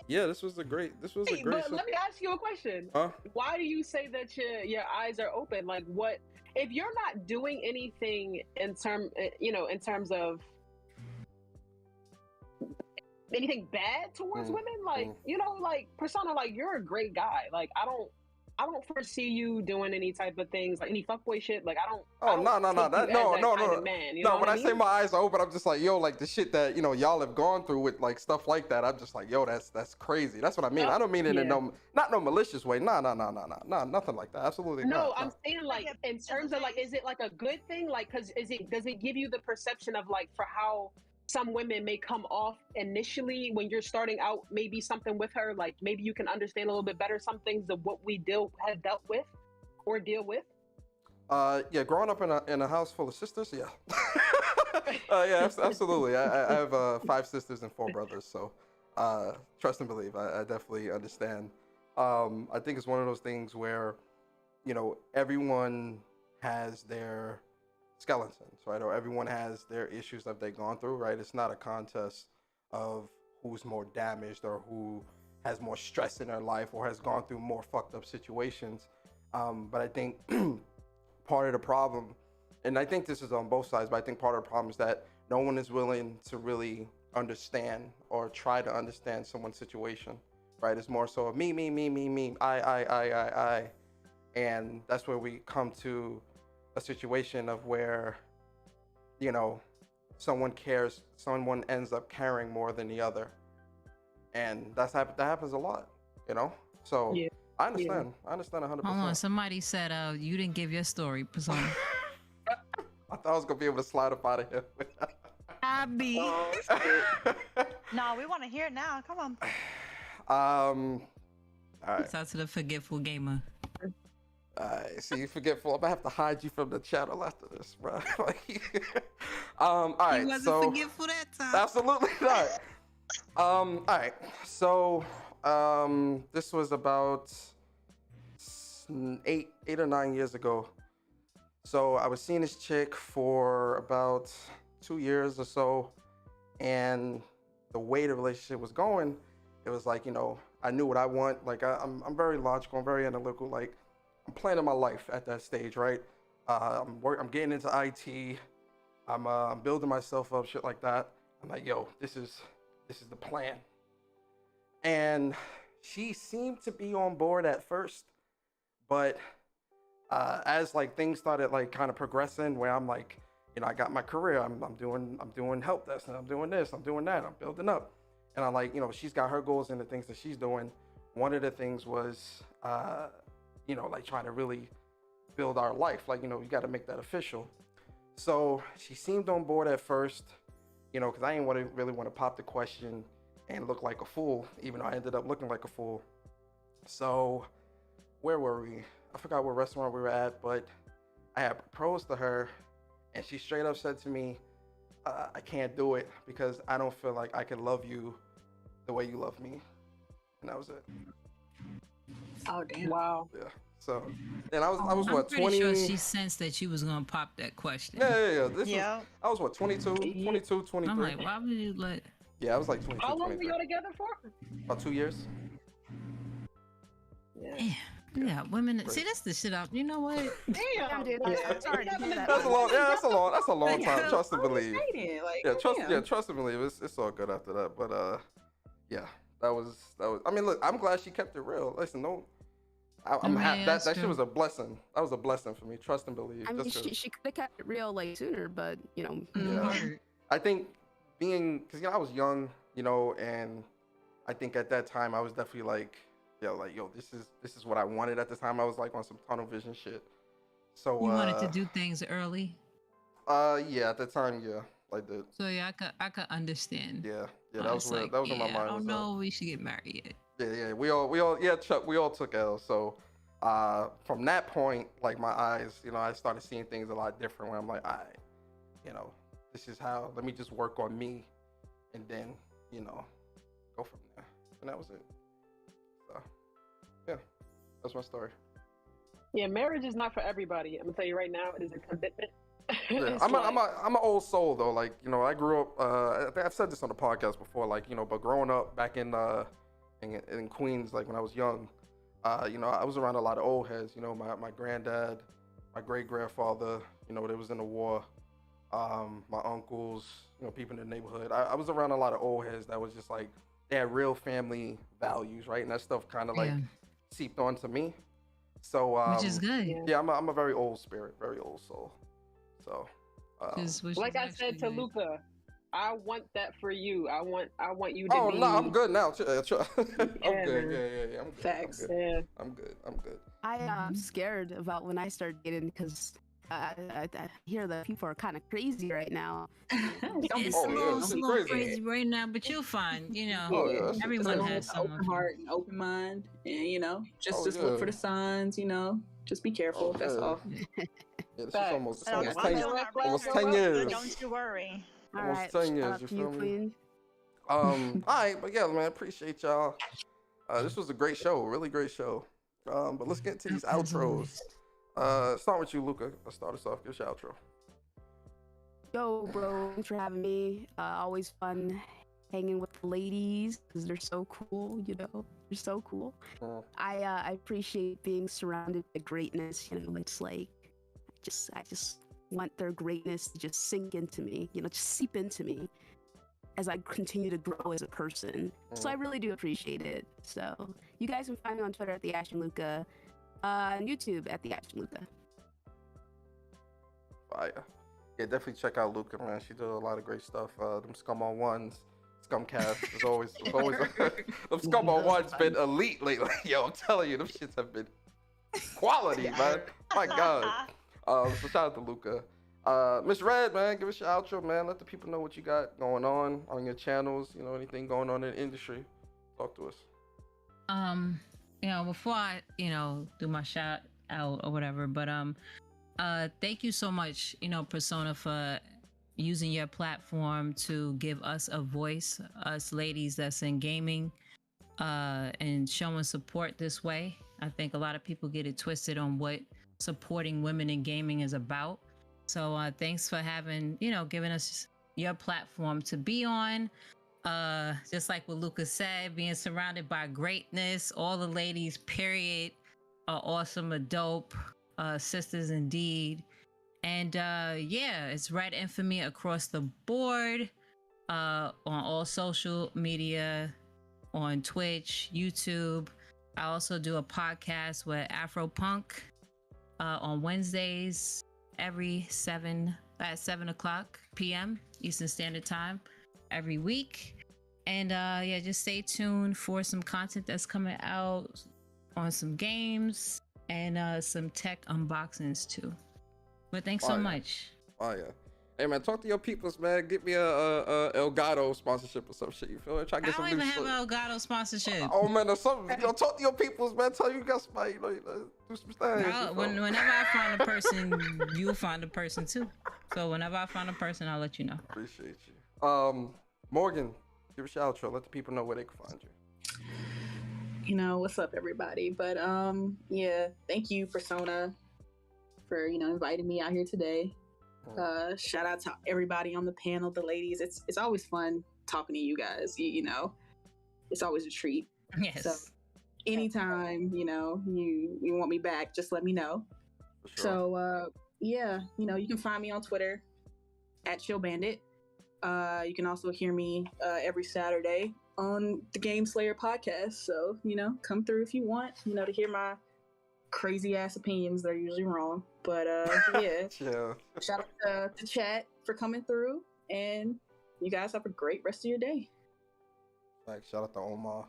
yeah, this was a great. But let me ask you a question. Huh? Why do you say that your eyes are open? Like, what if you're not doing anything in terms of anything bad towards women? Like, you know, like persona, like you're a great guy. Like, I don't foresee you doing any type of things like any fuckboy shit. Like I don't. No. Man, no, when I mean? say my eyes are open, I'm just like, yo, like the shit that you know y'all have gone through with like stuff like that. I'm just like, yo, that's crazy. That's what I mean. I don't mean it in no malicious way. No, nothing like that. Absolutely not. No, I'm saying like in terms of like, is it like a good thing? Like, does it give you the perception of like for how some women may come off initially when you're starting out, maybe something with her, like maybe you can understand a little bit better some things of what we have dealt with or deal with? Yeah, growing up in a house full of sisters, yeah. Yeah, absolutely. I have 5 sisters and 4 brothers, so trust and believe. I definitely understand. I think it's one of those things where, you know, everyone has their skeletons, right? Or everyone has their issues that they've gone through, right? It's not a contest of who's more damaged or who has more stress in their life or has gone through more fucked up situations. But I think part of the problem, and I think this is on both sides, but I think part of the problem is that no one is willing to really understand or try to understand someone's situation, right? It's more so me, I. And that's where we come to a situation of where, you know, someone ends up caring more than the other, and that happens a lot, you know. So yeah. I understand 100%. Hold on, somebody said you didn't give your story, Persona. I thought I was gonna be able to slide up out of here. I be. No, we want to hear it now. Come on. All right. Shout out to the forgetful gamer. See, you forgetful. I'm gonna have to hide you from the channel after this, bro. All right. You wasn't forgetful that time. Absolutely not. All right. So, this was about 8 or 9 years ago. So I was seeing this chick for about 2 years or so, and the way the relationship was going, it was like, you know, I knew what I want. Like I'm very logical, I'm very analytical. Like I'm planning my life at that stage, right? I'm getting into IT. I'm building myself up, shit like that. I'm like, yo, this is the plan. And she seemed to be on board at first, but as like things started like kind of progressing, where I'm like, you know, I got my career, I'm doing help desk, and I'm doing this, I'm doing that, I'm building up, and I'm like, you know, she's got her goals and the things that she's doing. One of the things was, you know, like trying to really build our life, like, you know, you got to make that official. So she seemed on board at first, you know, because I didn't really want to pop the question and look like a fool, even though I ended up looking like a fool. So where were we? I forgot what restaurant we were at, but I had proposed to her, and she straight up said to me, I can't do it because I don't feel like I can love you the way you love me. And that was it. Oh, damn. Wow. Yeah. So, and I was I'm what, pretty 20? sure she sensed that you was gonna pop that question. Yeah. Yeah. I was what, 22, 23. I'm like, why would you let? Yeah, I was like 22, How long were 23. y'all together for? About 2 years. Damn. Yeah, women. See, that's the shit up. You know what? Damn, dude. I'm sorry to hear that. That's a long. Yeah, that's a long time. Trust and believe. Like, Yeah, trust and believe. It's all good after that. But yeah, that was. I mean, look, I'm glad she kept it real. Listen, no, I'm happy. That shit was a blessing. That was a blessing for me. Trust and believe. I mean, Just 'cause- she could have kept it real like sooner, but you know. Yeah. I think because I was young, and I think at that time I was definitely like, yo, this is what I wanted at the time. I was like on some tunnel vision shit. So You wanted to do things early. Yeah, at the time, yeah, I did. So yeah, I could understand. Yeah, that was where like, that was where my mind I don't was know we should get married yet. Yeah, we all Chuck, we all took L. So from that point, like my eyes, I started seeing things a lot different. Where I'm like, all right, this is how. Let me just work on me, and then go from there. And that was it. So yeah, that's my story. Yeah, marriage is not for everybody. I'm gonna tell you right now, it is a commitment. Yeah, I'm an old soul though. Like I grew up. I think I've said this on the podcast before. Like but growing up back in Queens, like when I was young, I was around a lot of old heads. My granddad, my great grandfather. They was in the war. My uncles. People in the neighborhood. I was around a lot of old heads that was just like they had real family values, right? And that stuff kind of like seeped onto me. So Which is good. Yeah, I'm a very old spirit, very old soul. So, like I said to Luca, I want that for you. I want you to. Oh be... no, I'm good now. I'm good. Yeah, I'm good. Facts. I'm good. I'm scared about when I start dating because I hear that people are kind of crazy right now. It's a little crazy right now, but you'll find, everyone has an open heart and open mind, and just look for the signs. Just be careful. That's all. Yeah, this is almost 10 10 years. Don't you worry. Almost 10 years. You feel me? All right, but yeah, man, appreciate y'all. This was a great show, really great show. But let's get into these outros. Start with you, Luca. Let's start us off. Give us your outro. Yo, bro, thanks for having me. Always fun hanging with the ladies because they're so cool. They're so cool. I appreciate being surrounded by greatness. It's like I just want their greatness to just sink into me. Just seep into me as I continue to grow as a person. So I really do appreciate it. So you guys can find me on Twitter at the Ashton Luca, and YouTube at the Ashton Luca. Fire. Yeah, definitely check out Luca, man. She did a lot of great stuff. Them Scum on Ones, Scumcast is always them Scum on Ones been elite lately. Yo, I'm telling you, them shits have been quality, man. My God. So shout out to Luca. Miss Red, man, give us your outro, man. Let the people know what you got going on your channels. Anything going on in the industry. Talk to us. Before I, do my shout out or whatever, but thank you so much, Persona, for using your platform to give us a voice, us ladies that's in gaming, and showing support this way. I think a lot of people get it twisted on what supporting women in gaming is about. So thanks for having, giving us your platform to be on. Just like what Lucas said, being surrounded by greatness. All the ladies, period, are awesome, are dope, sisters indeed. And it's Red Infamy across the board, on all social media, on Twitch, YouTube. I also do a podcast with Afropunk on Wednesdays at 7 o'clock p.m. Eastern Standard Time every week. And just stay tuned for some content that's coming out on some games and some tech unboxings too. But thanks so much. Oh yeah. Hey man, talk to your peoples, man. Get me a Elgato sponsorship or some shit. You feel me? Try to get some new shit. I don't even have an Elgato sponsorship. Oh man, or something. Talk to your peoples, man. Tell you got somebody, do some things. Whenever I find a person, you'll find a person too. So whenever I find a person, I'll let you know. Appreciate you. Morgan, give us your outro. Let the people know where they can find you. what's up, everybody? But yeah, thank you, Persona, for inviting me out here today. Shout out to everybody on the panel, the ladies. It's always fun talking to you guys. It's always a treat. Yes. So anytime you want me back, just let me know. For sure. So yeah, you can find me on Twitter at Chill Bandit. You can also hear me every Saturday on the Game Slayer podcast. So come through if you want to hear my crazy ass opinions. They're usually wrong, but yeah. Yeah. Shout out to chat for coming through, and you guys have a great rest of your day. Like, shout out to Omar.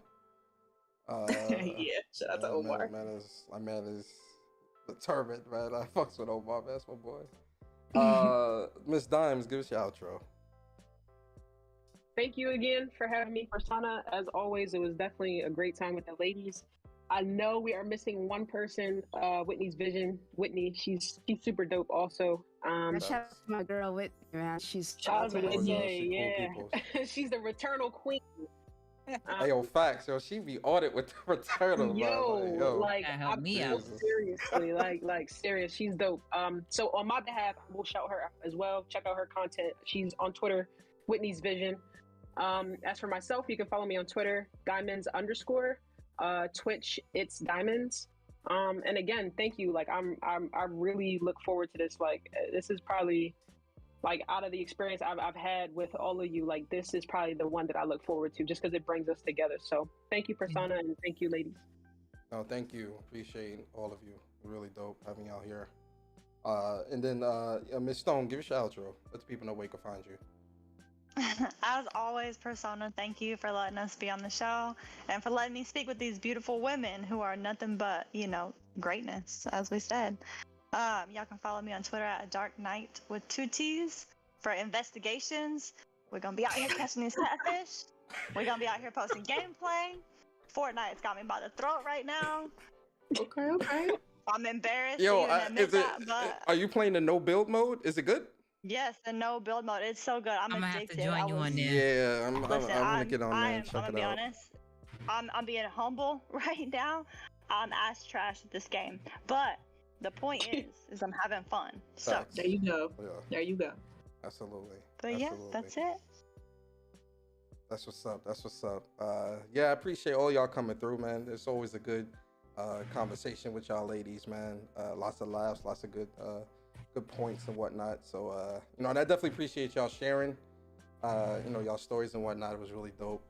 Yeah, shout out to Omar. My man is determined, man. I fucks with Omar, man. That's my boy. Miss Dimes, give us your outro. Thank you again for having me, Persona. As always, it was definitely a great time with the ladies. I know we are missing one person, Whitney's Vision. Whitney, she's super dope also. Shout out to my girl Whitney, man. She's yeah. She's the Returnal queen. Hey, yo, facts, yo, she be on it with the Returnal. Help me out. Seriously, like serious, she's dope. So on my behalf, we'll shout her out as well. Check out her content. She's on Twitter, Whitney's Vision. As for myself, you can follow me on Twitter, Diamonds_. Twitch, it's Diamonds. And again, thank you. Like I really look forward to this. Like this is probably, like, out of the experience I've had with all of you, like this is probably the one that I look forward to, just because it brings us together. So thank you, Persona, and thank you, ladies. No, thank you. Appreciate all of you. Really dope having y'all here. And then Miss Stone, give us your outro. Let the people know where you can find you. As always, Persona, thank you for letting us be on the show and for letting me speak with these beautiful women who are nothing but, greatness, as we said. Y'all can follow me on Twitter at Dark Knight with 2 T's for investigations. We're gonna be out here catching these catfish. We're gonna be out here posting gameplay. Fortnite's got me by the throat right now. Okay. I'm embarrassed Yo, to even admit that, but are you playing the no build mode? Is it good? yes, the no build mode. It's so good. I'm gonna addicted. have to join you on there. Yeah, I'm gonna get on there and I'm check gonna it be out. honest. I'm being humble right now. I'm ass trash at this game, but the point is I'm having fun. So Facts. There you go. Yeah, There you go. absolutely. but yeah, that's it. That's what's up. That's what's up. Yeah, I appreciate all y'all coming through, man. It's always a good conversation with y'all ladies, man. Lots of laughs, lots of good points and whatnot. So and I definitely appreciate y'all sharing y'all stories and whatnot. It was really dope.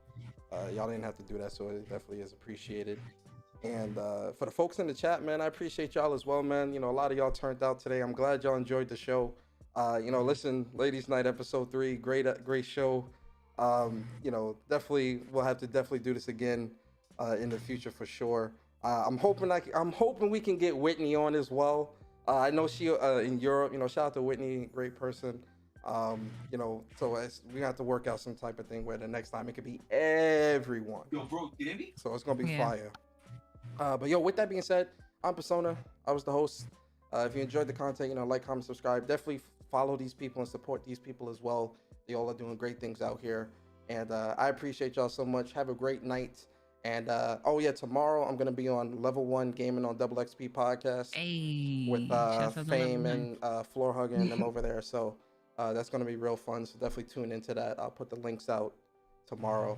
Y'all didn't have to do that, so it definitely is appreciated. And for the folks in the chat, man, I appreciate y'all as well, man. A lot of y'all turned out today. I'm glad y'all enjoyed the show. Listen, Ladies Night episode 3, great show. Definitely we'll have to do this again in the future for sure. I'm hoping we can get Whitney on as well. I know she in Europe. Shout out to Whitney, great person. So we have to work out some type of thing where the next time it could be everyone. Yo, bro, get me? So it's gonna be fire. But yo, with that being said, I'm Persona. I was the host. If you enjoyed the content, like, comment, subscribe. Definitely follow these people and support these people as well. They all are doing great things out here. And I appreciate y'all so much. Have a great night. And tomorrow I'm gonna be on Level 1 Gaming on Double XP podcast with Fame and Floor Hugger and them over there. So that's gonna be real fun. So definitely tune into that. I'll put the links out tomorrow.